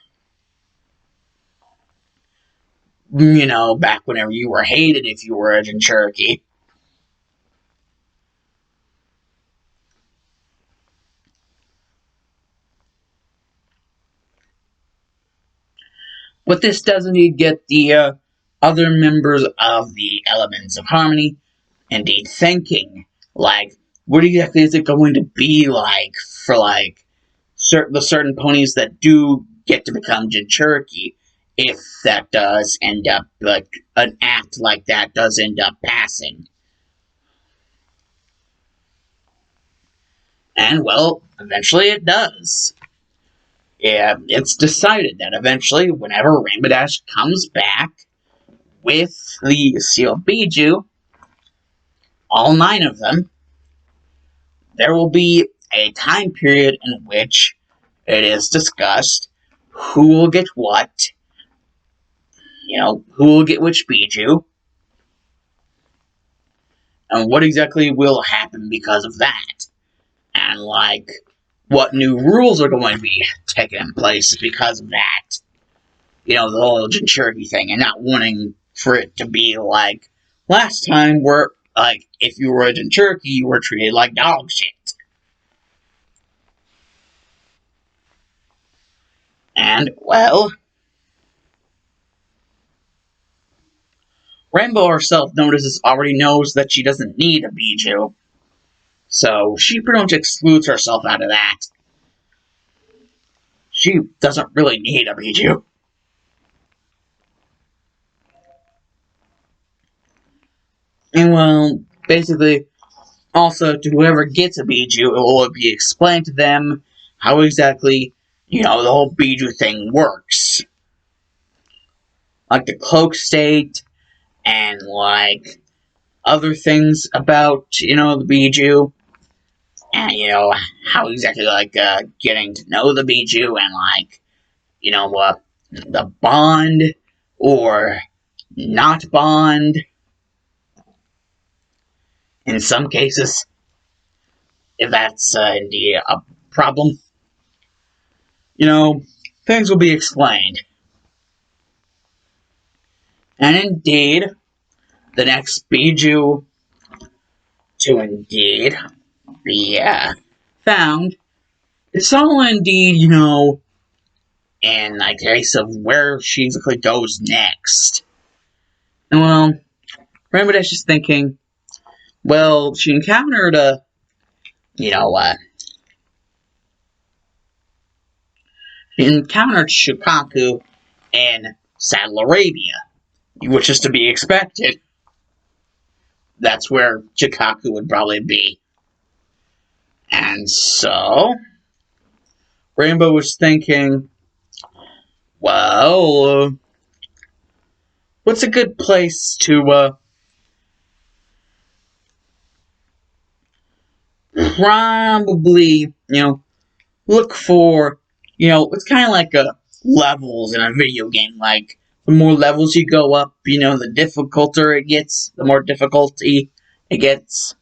Speaker 1: Back whenever you were hated if you were a Jinchuriki. But this does indeed get the other members of the Elements of Harmony indeed thinking, what exactly is it going to be like for, the certain ponies that do get to become Jinchuriki, if that does end up, an act like that does end up passing. And, well, eventually it does. Yeah, it's decided that eventually, whenever Rainbow Dash comes back with the sealed bijuu, all 9 of them, there will be a time period in which it is discussed who will get what, who will get which bijuu, and what exactly will happen because of that. And, what new rules are going to be taken in place because of that. The whole Jinchuriki thing, and not wanting for it to be last time where, like, if you were in Turkey, you were treated like dog shit. And, well, Rainbow herself already knows that she doesn't need a bijuu. So she pretty much excludes herself out of that. She doesn't really need a bijuu. And well, basically, also to whoever gets a bijuu, it will be explained to them how exactly, the whole bijuu thing works. Like the cloak state, and like other things about, the bijuu. And, how exactly, like, getting to know the bijuu and, like, the bond or not bond in some cases, if that's indeed a problem. Things will be explained. And indeed, the next bijuu to indeed be found, it's all indeed, in the case of where she exactly goes next. And well, Rainbow Dash is thinking, well, she encountered she encountered Shikaku in Saddle Arabia, which is to be expected. That's where Shikaku would probably be. And so, Rainbow was thinking, well, what's a good place to probably, look for, it's kind of like levels in a video game. Like, the more levels you go up, the difficulter it gets, the more difficulty it gets.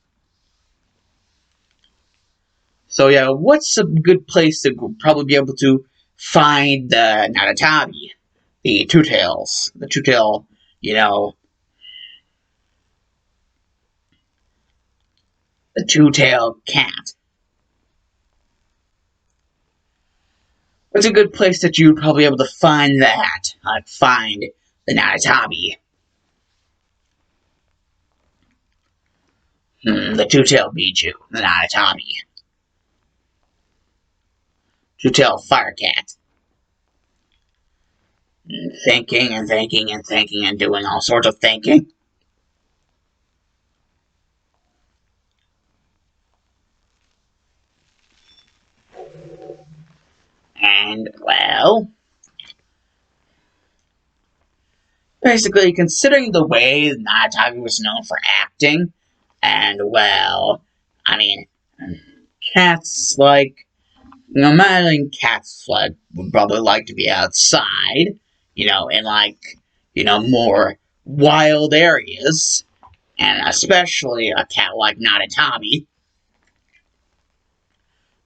Speaker 1: So yeah, what's a good place to probably be able to find the Naratabi, the two-tails, the two-tail, the two-tail cat? What's a good place that you'd probably be able to find that? Find the Naratabi. The two-tail bijuu, the Naratabi. Two-tail fire cat. Thinking and thinking and thinking and doing all sorts of thinking. And, well, basically, considering the way Naratabi was known for acting, and, well, I mean, cats, like, imagine cats, like, would probably like to be outside, in, like, more wild areas, and especially a cat like Naratabi.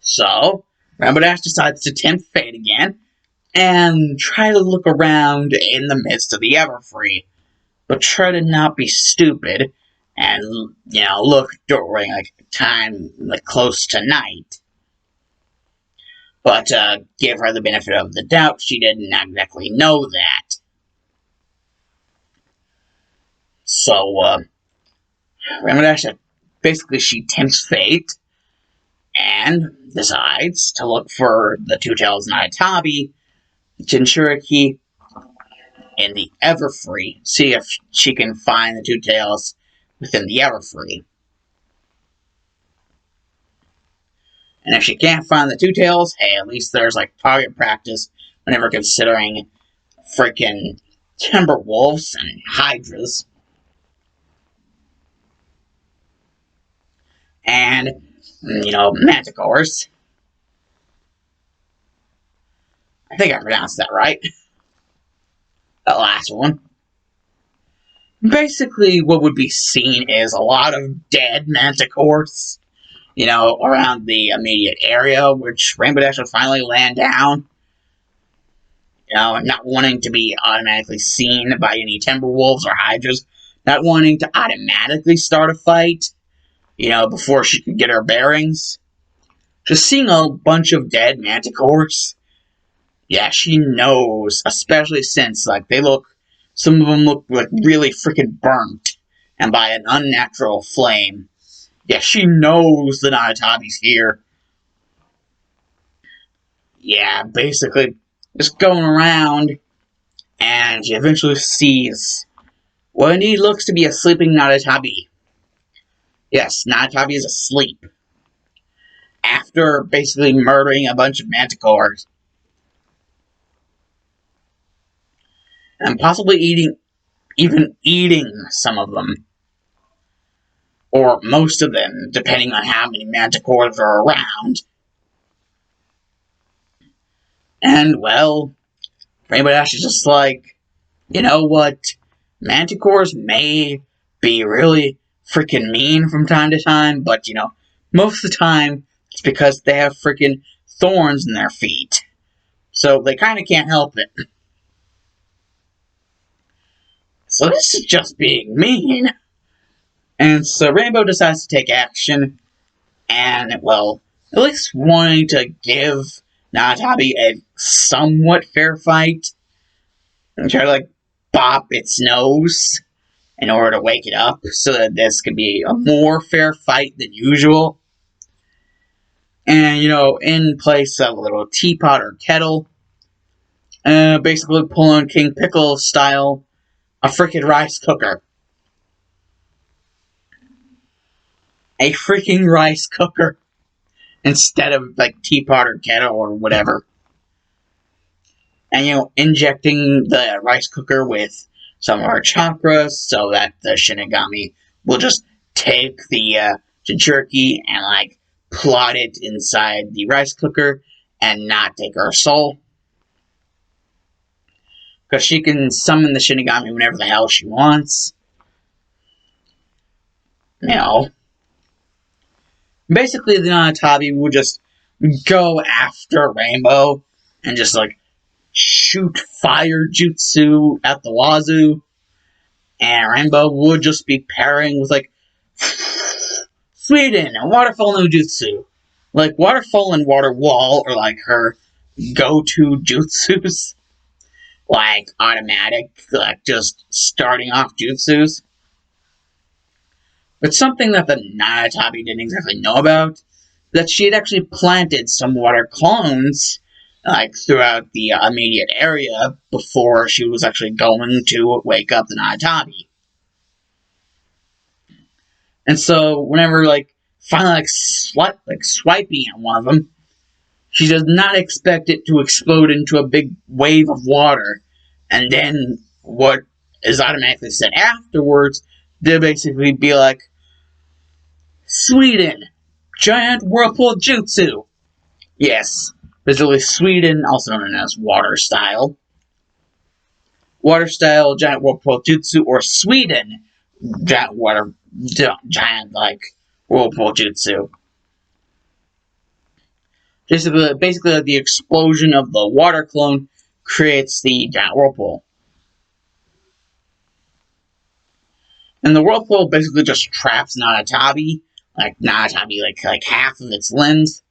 Speaker 1: So, Rainbow Dash decides to tempt fate again, and try to look around in the midst of the Everfree, but try to not be stupid, and, look during, like, time, like, close to night. But, give her the benefit of the doubt, she didn't exactly know that. So, Rainbow Dash, basically, she tempts fate, and decides to look for the Two Tails Naratabi, Jinchuriki, in the Everfree, see if she can find the Two Tails within the Everfree. And if she can't find the Two Tails, hey, at least there's, like, target practice whenever considering freaking Timberwolves and Hydras. And, Manticores. I think I pronounced that right. That last one. Basically, what would be seen is a lot of dead Manticores, around the immediate area, which Rainbow Dash would finally land down. And not wanting to be automatically seen by any Timberwolves or Hydras, not wanting to automatically start a fight, before she could get her bearings. Just seeing a bunch of dead manticores, yeah, she knows, especially since, some of them look, really freaking burnt, and by an unnatural flame. Yeah, she knows the Narutabi's here. Yeah, basically, just going around, and she eventually sees what indeed looks to be a sleeping Narutabi. Yes, Narutabi is asleep. After basically murdering a bunch of manticores. And possibly even eating some of them. Or most of them, depending on how many manticores are around. And, well, Rainbow Dash is just like, you know what? Manticores may be really freaking mean from time to time, but, most of the time, it's because they have freaking thorns in their feet. So they kind of can't help it. So this is just being mean. And so Rainbow decides to take action, and, well, at least wanting to give Narutabi a somewhat fair fight, and try to, bop its nose in order to wake it up, so that this could be a more fair fight than usual. And, in place of a little teapot or kettle, basically pulling King Pickle style, a freaking rice cooker. A freaking rice cooker. Instead of, teapot or kettle or whatever. And, injecting the rice cooker with some of our chakras so that the Shinigami will just take the jerky and, plot it inside the rice cooker and not take her soul. Because she can summon the Shinigami whenever the hell she wants. Basically, the Narutabi will just go after Rainbow and just, shoot fire jutsu at the wazoo. And Rainbow would just be pairing with, Sweden and Waterfall no Jutsu. Waterfall and Water Wall are, her go-to jutsus. Automatic, just starting off jutsus. But something that the Narutabi didn't exactly know about, that she had actually planted some water clones, throughout the immediate area before she was actually going to wake up the Narutabi. And so, whenever, finally, swiping at one of them, she does not expect it to explode into a big wave of water. And then, what is automatically said afterwards, they'll basically be like, Sweden! Giant Whirlpool Jutsu! Yes, basically Sweden, also known as Water Style. Water Style, Giant Whirlpool Jutsu, or Sweden, Giant Whirlpool Jutsu. Basically, the explosion of the water clone creates the giant whirlpool. And the whirlpool basically just traps Narutabi, half of its limbs.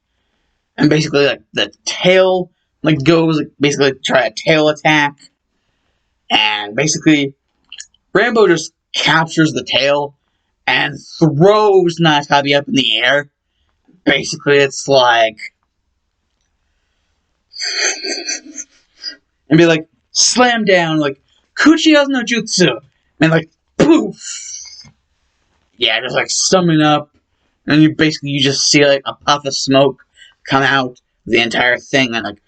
Speaker 1: And basically, the tail, goes, basically try a tail attack. And basically, Rainbow just captures the tail and throws Narutabi up in the air. Basically, it's and be slam down, Kuchiya's no Jutsu, and poof! Yeah, just summon up, and you just see a puff of smoke come out of the entire thing, and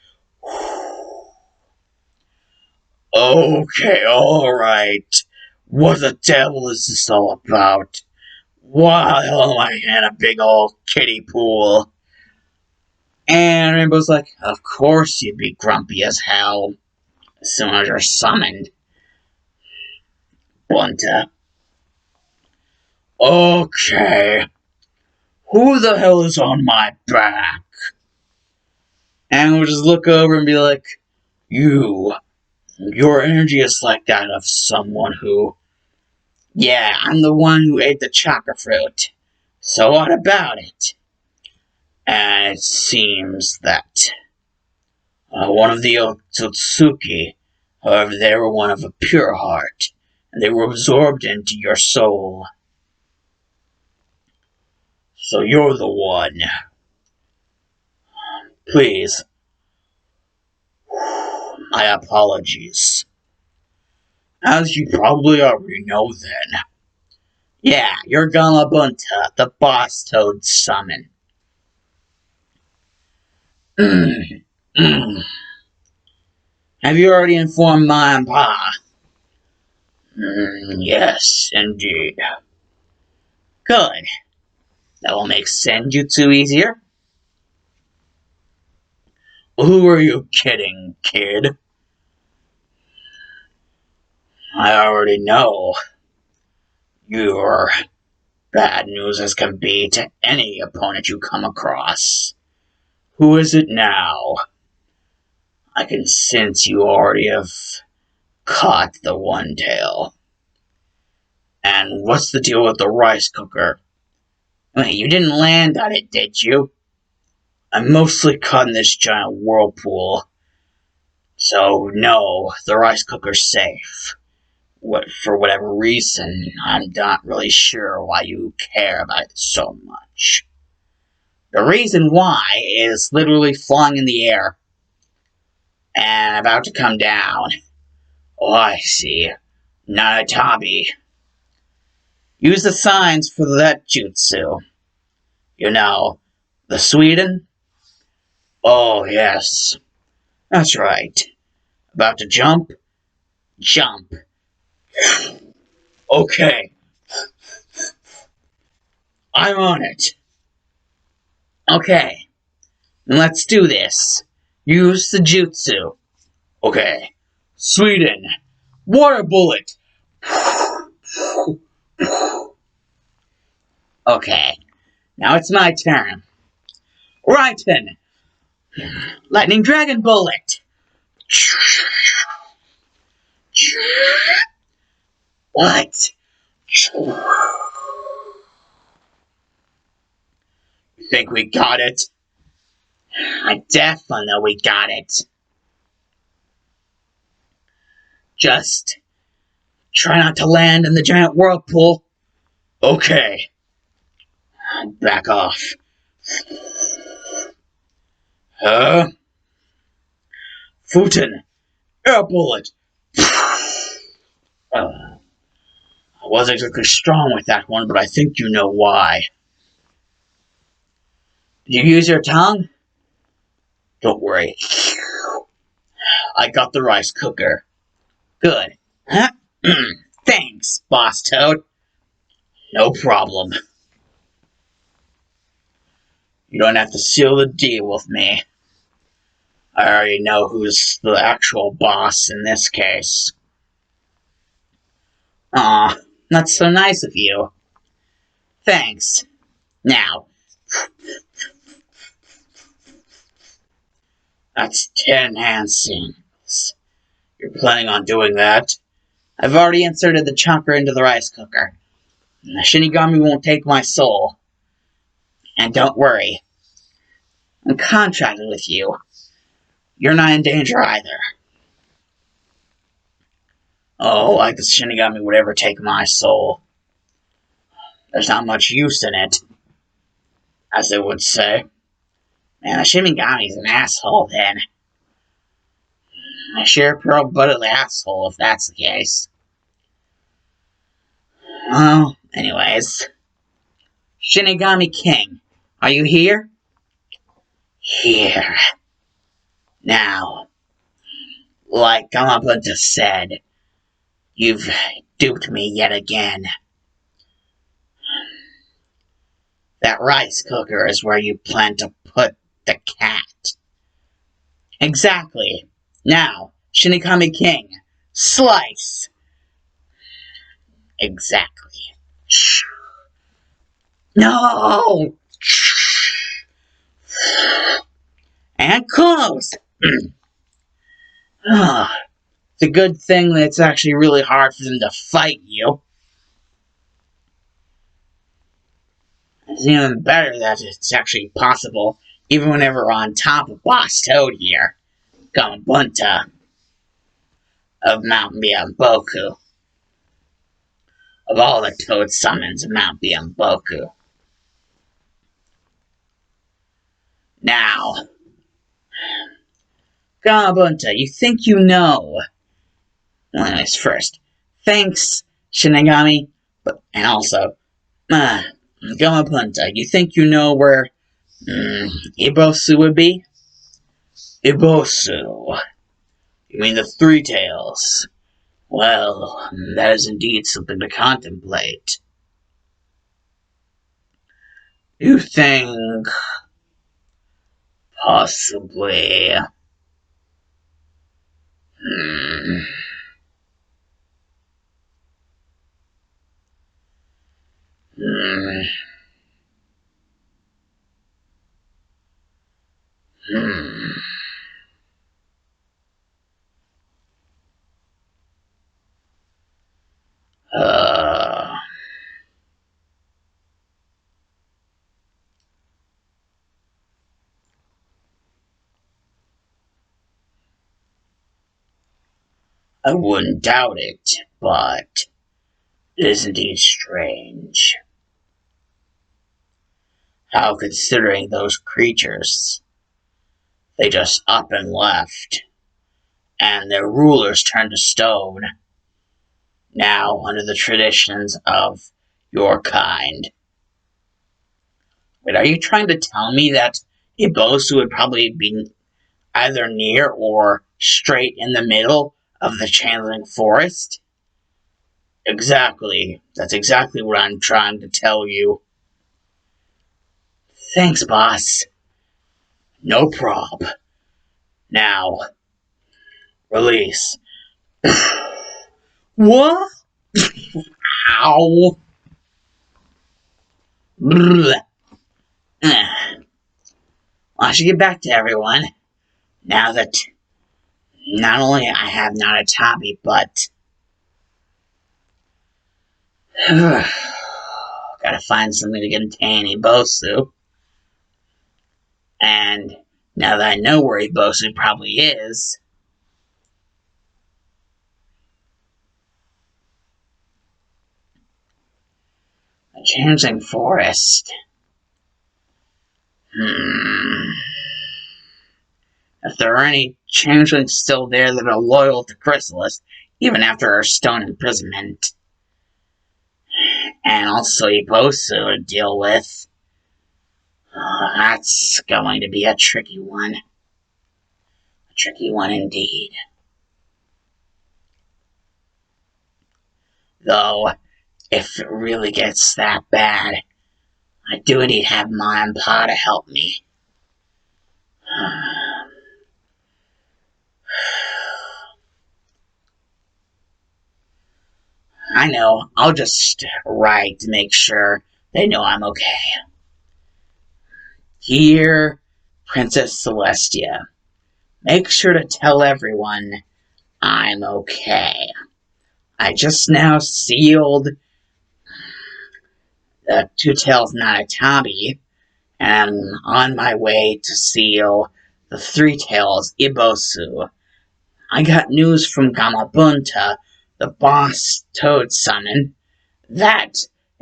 Speaker 1: okay, alright, what the devil is this all about? Why the hell am I in a big old kiddie pool? And Rainbow's of course you'd be grumpy as hell as soon as you're summoned. Bunta. Okay. Who the hell is on my back? And we'll just look over and be like, your energy is like that of someone who Yeah, I'm the one who ate the chakra fruit. So what about it? And it seems that one of the Otsutsuki, however, they were one of a pure heart, and they were absorbed into your soul. So you're the one. Please. My apologies. As you probably already know then. Yeah, you're Gamabunta, the boss toad summon. Have you already informed Ma and Pa? Yes, indeed. Good. That will make Senjutsu easier. Who are you kidding, kid? I already know. You're bad news as can be to any opponent you come across. Who is it now? I can sense you already have caught the one tail. And what's the deal with the rice cooker? Wait, you didn't land on it, did you? I'm mostly caught in this giant whirlpool. So, no, the rice cooker's safe. For whatever reason, I'm not really sure why you care about it so much. The reason why is literally flying in the air and about to come down. Oh, I see. Not a Tabi. Use the signs for that jutsu. You know, the Sweden? Oh, yes. That's right. About to jump? Jump. Okay. I'm on it. Okay. Let's do this. Use the jutsu. Okay. Sweden. Water bullet. Okay. Now it's my turn. Right then. Lightning dragon bullet. What? You think we got it? I definitely know we got it. Just try not to land in the giant whirlpool. Okay. Back off. Huh? Futen. Air bullet. I wasn't exactly strong with that one, but I think you know why. Did you use your tongue? Don't worry. I got the rice cooker. Good. Huh? Thanks, Boss Toad. No problem. You don't have to seal the deal with me. I already know who's the actual boss in this case. Aw, that's so nice of you. Thanks. Now, that's 10 hand scenes. You're planning on doing that? I've already inserted the chakra into the rice cooker. The Shinigami won't take my soul. And don't worry. I'm contracted with you. You're not in danger either. Oh, like the Shinigami would ever take my soul. There's not much use in it, as they would say. Man, the Shinigami's an asshole then. A sheer pearl-butted asshole if that's the case. Well, anyways. Shinigami King, are you here? Here. Now, like Gamabunta said, you've duped me yet again. That rice cooker is where you plan to put the cat. Exactly. Now, Shinigami King, slice! Exactly. No! And close! It's a good thing that it's actually really hard for them to fight you. It's even better that it's actually possible, even whenever we're on top of Boss Toad here, Gamabunta of Mount Byamboku, of all the Toad summons of Mount Byamboku. Now, Gamabunta, you think you know. Well, anyways, first, thanks, Shinigami, and also, Gamabunta, you think you know where Ibosu would be? Ibosu? You mean the Three Tails? Well, that is indeed something to contemplate. You think possibly hmm, hmm, hmm. Uh, I wouldn't doubt it, but it is indeed strange. How, considering those creatures, they just up and left, and their rulers turned to stone, now under the traditions of your kind. Wait, are you trying to tell me that Ibosu would probably be either near or straight in the middle of the Channeling Forest? Exactly. That's exactly what I'm trying to tell you. Thanks, boss. No prob. Now, release. What? Ow. I should get back to everyone. Now that not only I have not a Tabi, but gotta find something to contain Ibosu. And now that I know where Ibosu probably is, a Changeling Forest. If there are any changelings still there that are loyal to Chrysalis, even after her stone imprisonment, and also Ibosu to deal with, that's going to be a tricky one. A tricky one indeed. Though, if it really gets that bad, I do indeed have Ma and Pa to help me. I know, I'll just write to make sure they know I'm okay. Dear Princess Celestia, make sure to tell everyone I'm okay. I just now sealed the Two Tails Nanatabi, and I'm on my way to seal the Three Tails Ibosu. I got news from Gamabunta, the boss Toad summon, that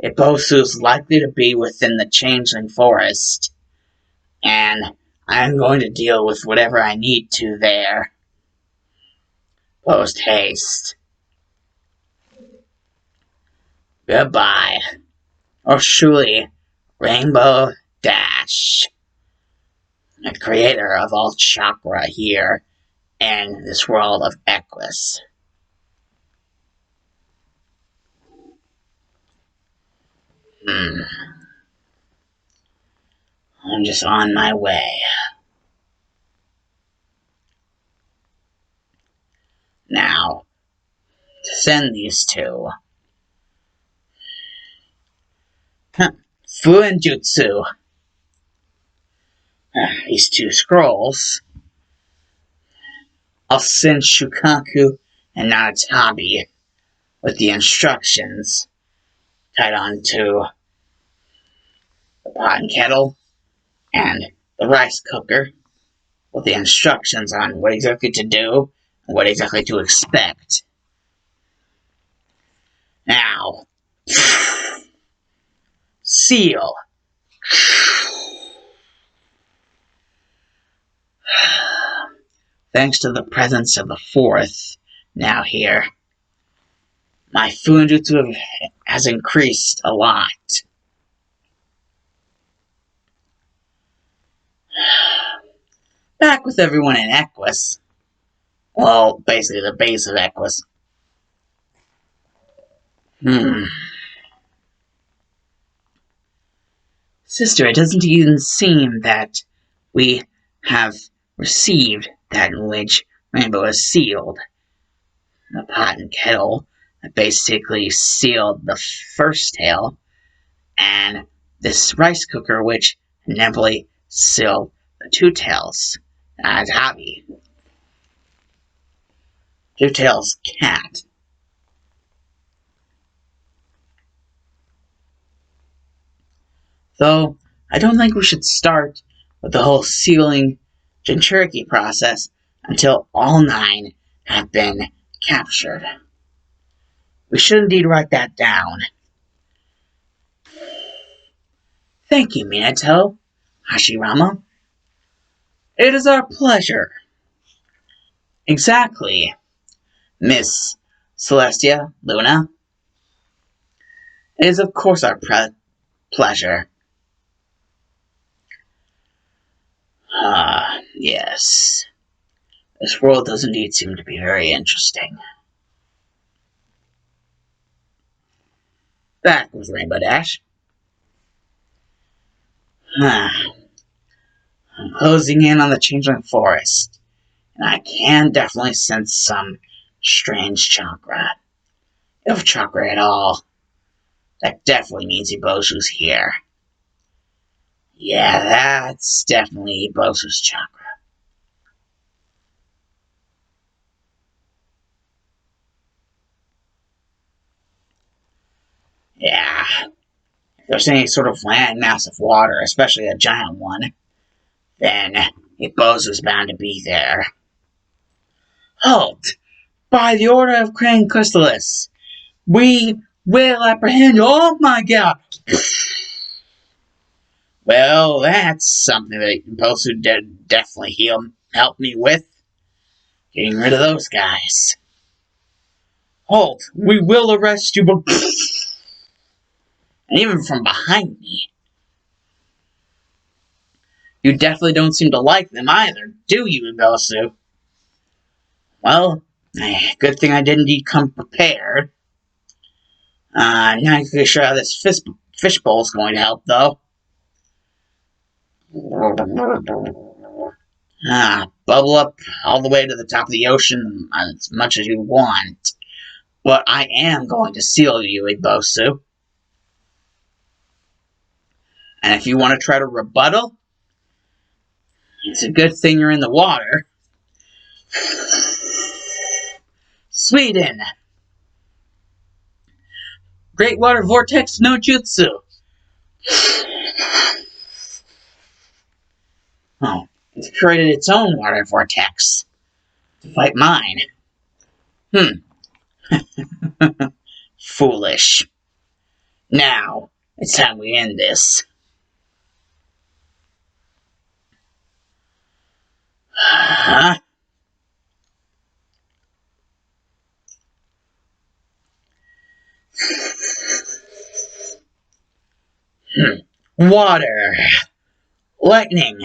Speaker 1: Ibosu's likely to be within the Changeling Forest, and I'm going to deal with whatever I need to there. Post haste. Goodbye. Or truly, Rainbow Dash, the creator of all Chackra here in this world of Equus. I'm just on my way. Now, to send these two. Fu and Jutsu. These two scrolls. I'll send Shukaku and Nanatabi with the instructions tied onto pot and kettle and the rice cooker with the instructions on what exactly to do and what exactly to expect. Now, seal. Thanks to the presence of the fourth now here, my Fuinjutsu has increased a lot. Back with everyone in Equus. Well, basically the base of Equus. Sister, it doesn't even seem that we have received that in which Rainbow is sealed. The pot and kettle that basically sealed the first tail, and this rice cooker which inevitably sealed the two tails. That's Javi. Two tails cat. Though, I don't think we should start with the whole sealing Jinchuriki process until all 9 have been captured. We should indeed write that down. Thank you, Minato, Hashirama. It is our pleasure. Exactly, Miss Celestia, Luna. It is of course our pleasure. Yes. This world does indeed seem to be very interesting. Back with Rainbow Dash. I'm closing in on the Changeling Forest, and I can definitely sense some strange chakra. If chakra at all, that definitely means Ibosu's here. Yeah, that's definitely Ibosu's chakra. Yeah. If there's any sort of land mass of water, especially a giant one, then Ibosu's bound to be there. Halt! By the order of Crane Crystallis, we will apprehend. Oh my god! Well, that's something that Ibosu did definitely help me with. Getting rid of those guys. Halt! We will arrest you, but and even from behind me. You definitely don't seem to like them either, do you, Ibosu? Well, good thing I did indeed come prepared. I'm not exactly sure how this fishbowl is going to help, though. Bubble up all the way to the top of the ocean as much as you want. But I am going to seal you, Ibosu. And if you want to try to rebuttal, it's a good thing you're in the water. Sweden! Great Water Vortex no Jutsu! Oh, it's created its own water vortex to fight mine. Foolish. Now, it's time we end this. Huh? Water. Lightning.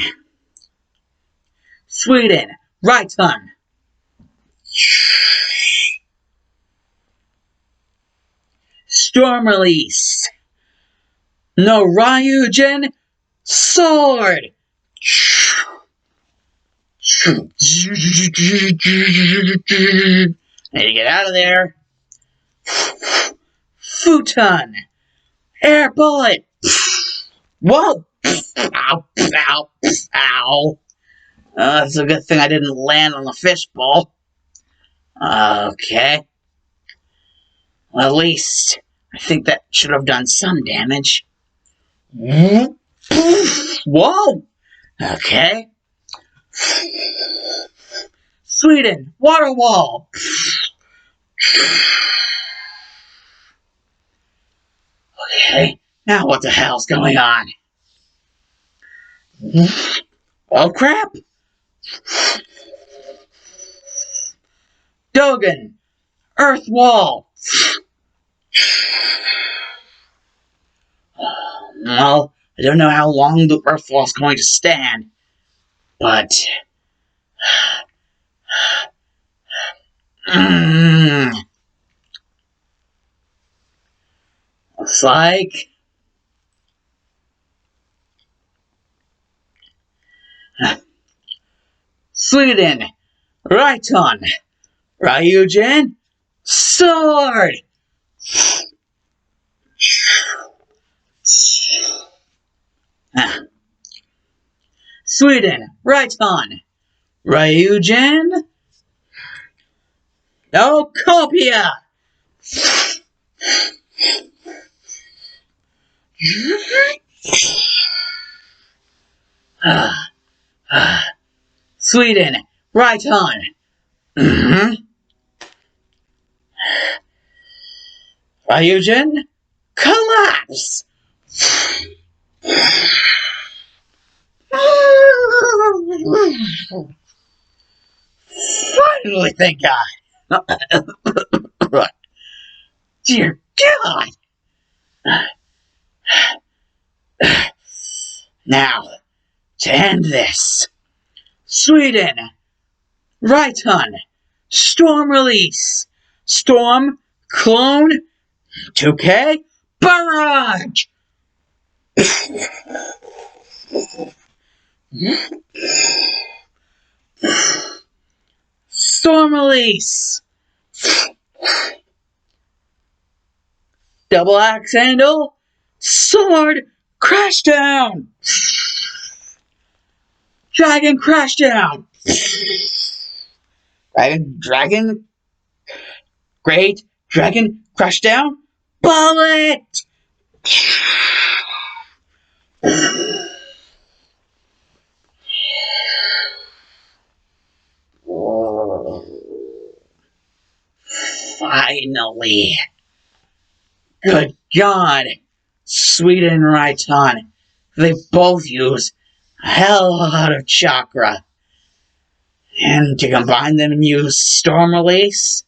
Speaker 1: Sweden. Right on. Storm release. No Ryujin. Sword. Need to get out of there. Futon. Air bullet. Whoa. Ow, ow, ow. It's a good thing I didn't land on the fishbowl. Okay. Well, at least I think that should have done some damage. Whoa! Okay. Sweden, water wall. Okay, now what the hell's going on? Oh crap! Dogen, earth wall. Well, I don't know how long the earth wall's going to stand, but looks like Sweden, Raiton, Ryujin, sword. Sweden, Raiton, Ryujin, no copia. Sweden, Raiton. Ryujin, collapse. Finally, thank God. Dear God. Now, to end this, Sweden, Raiton, storm release, storm, clone, 2K, barrage. Storm release. Double axe handle. Sword. Crash down. Dragon crash down. Dragon. Great. Dragon crash down. Bullet. Finally. Good God. Sweden and Raiton. They both use a hell of a lot of chakra. And to combine them and use storm release?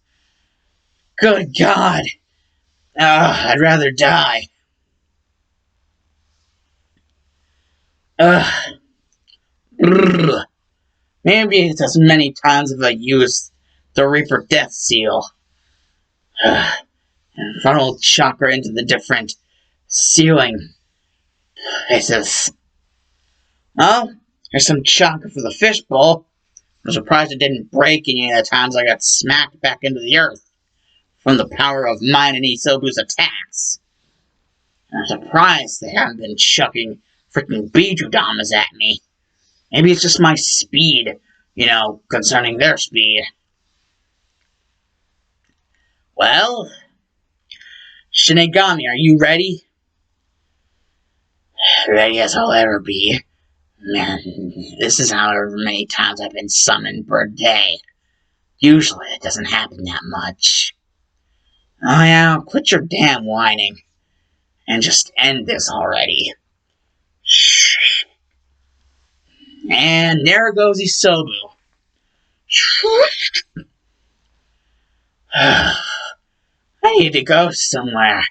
Speaker 1: Good God. I'd rather die. Maybe it's as many times as I use the Reaper Death Seal. And funnel chakra into the different sealing places. Oh, there's some chakra for the fishbowl. I'm surprised it didn't break any of the times I got smacked back into the earth from the power of mine and Isobu's attacks. I'm surprised they haven't been chucking freaking bijuu damas at me. Maybe it's just my speed, concerning their speed. Well, Shinigami, are you ready? Ready as I'll ever be. Man, this is however many times I've been summoned per day. Usually it doesn't happen that much. Oh yeah, quit your damn whining. And just end this already. And there goes Isobu. I need to go somewhere.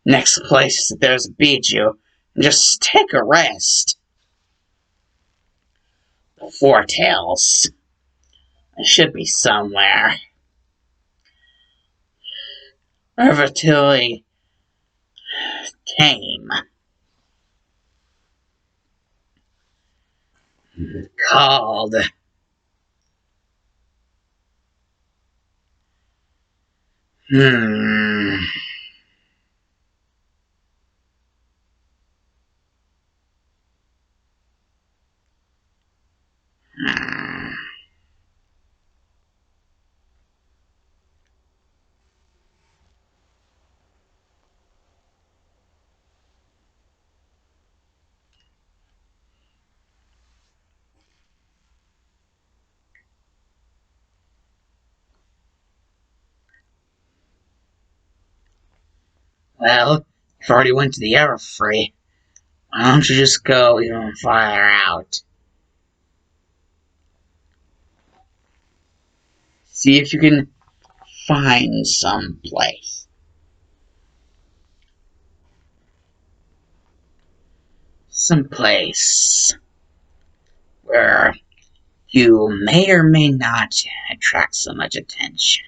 Speaker 1: Next place that there's a bijuu. And just take a rest. The Four Tails. It should be somewhere. Relatively tame. Called Hmm. Well, you've already went to the Everfree. Why don't you just go even farther out? See if you can find some place. Some place where you may or may not attract so much attention.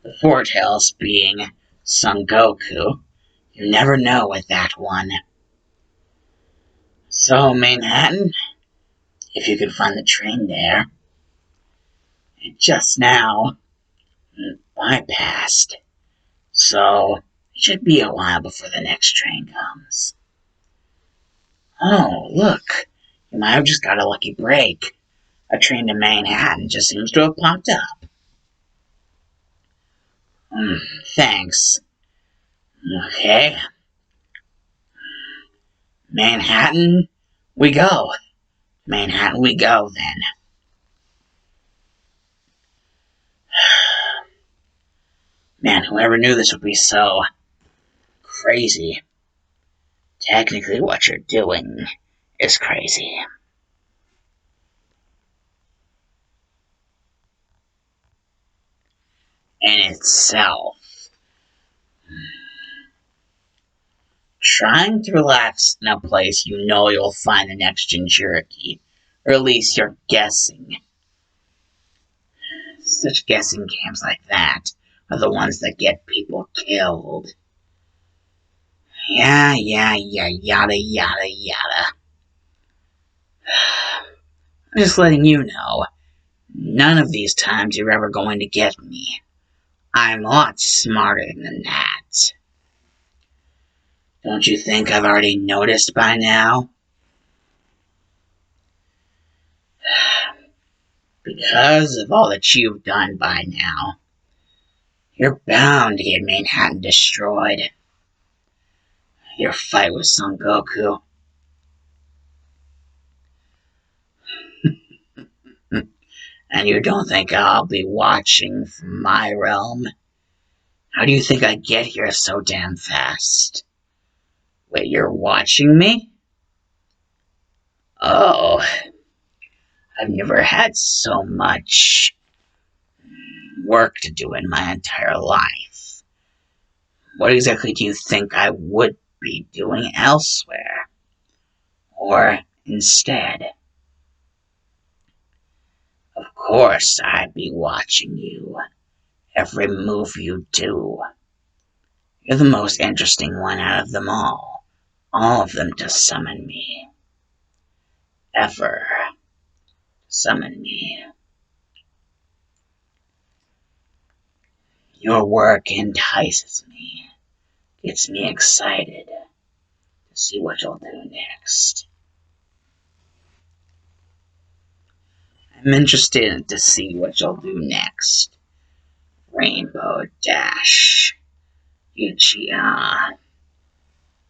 Speaker 1: The foretells being Son Goku. You never know with that one. So, Manhattan, if you could find the train there. It just now bypassed. So, it should be a while before the next train comes. Oh, look. You might have just got a lucky break. A train to Manhattan just seems to have popped up. Thanks. Okay. Manhattan, we go. Manhattan, we go, then. Man, whoever knew this would be so crazy. Technically, what you're doing is crazy. In itself. Trying to relax in a place you know you'll find the next Jinchuriki. Or at least you're guessing. Such guessing games like that are the ones that get people killed. Yeah, yada, yada. I'm just letting you know, none of these times you're ever going to get me. I'm a lot smarter than that. Don't you think I've already noticed by now? Because of all that you've done by now, you're bound to get Manhattan destroyed. Your fight with Son Goku. And you don't think I'll be watching from my realm? How do you think I get here so damn fast? Wait, you're watching me? Oh, I've never had so much work to do in my entire life. What exactly do you think I would be doing elsewhere? Or instead? Of course I'd be watching you. Every move you do. You're the most interesting one out of them all. All of them to summon me. Ever summon me. Your work entices me. Gets me excited to see what you'll do next. I'm interested to see what you'll do next. Rainbow Dash. Uchiha.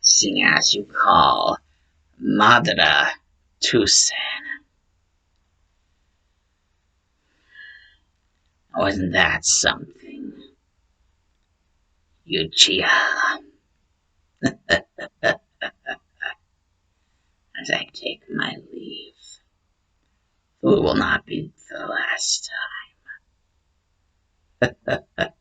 Speaker 1: Sing as you call. Madara Tusen. Wasn't that something? Uchiha. As I take my leave. It will not be the last time.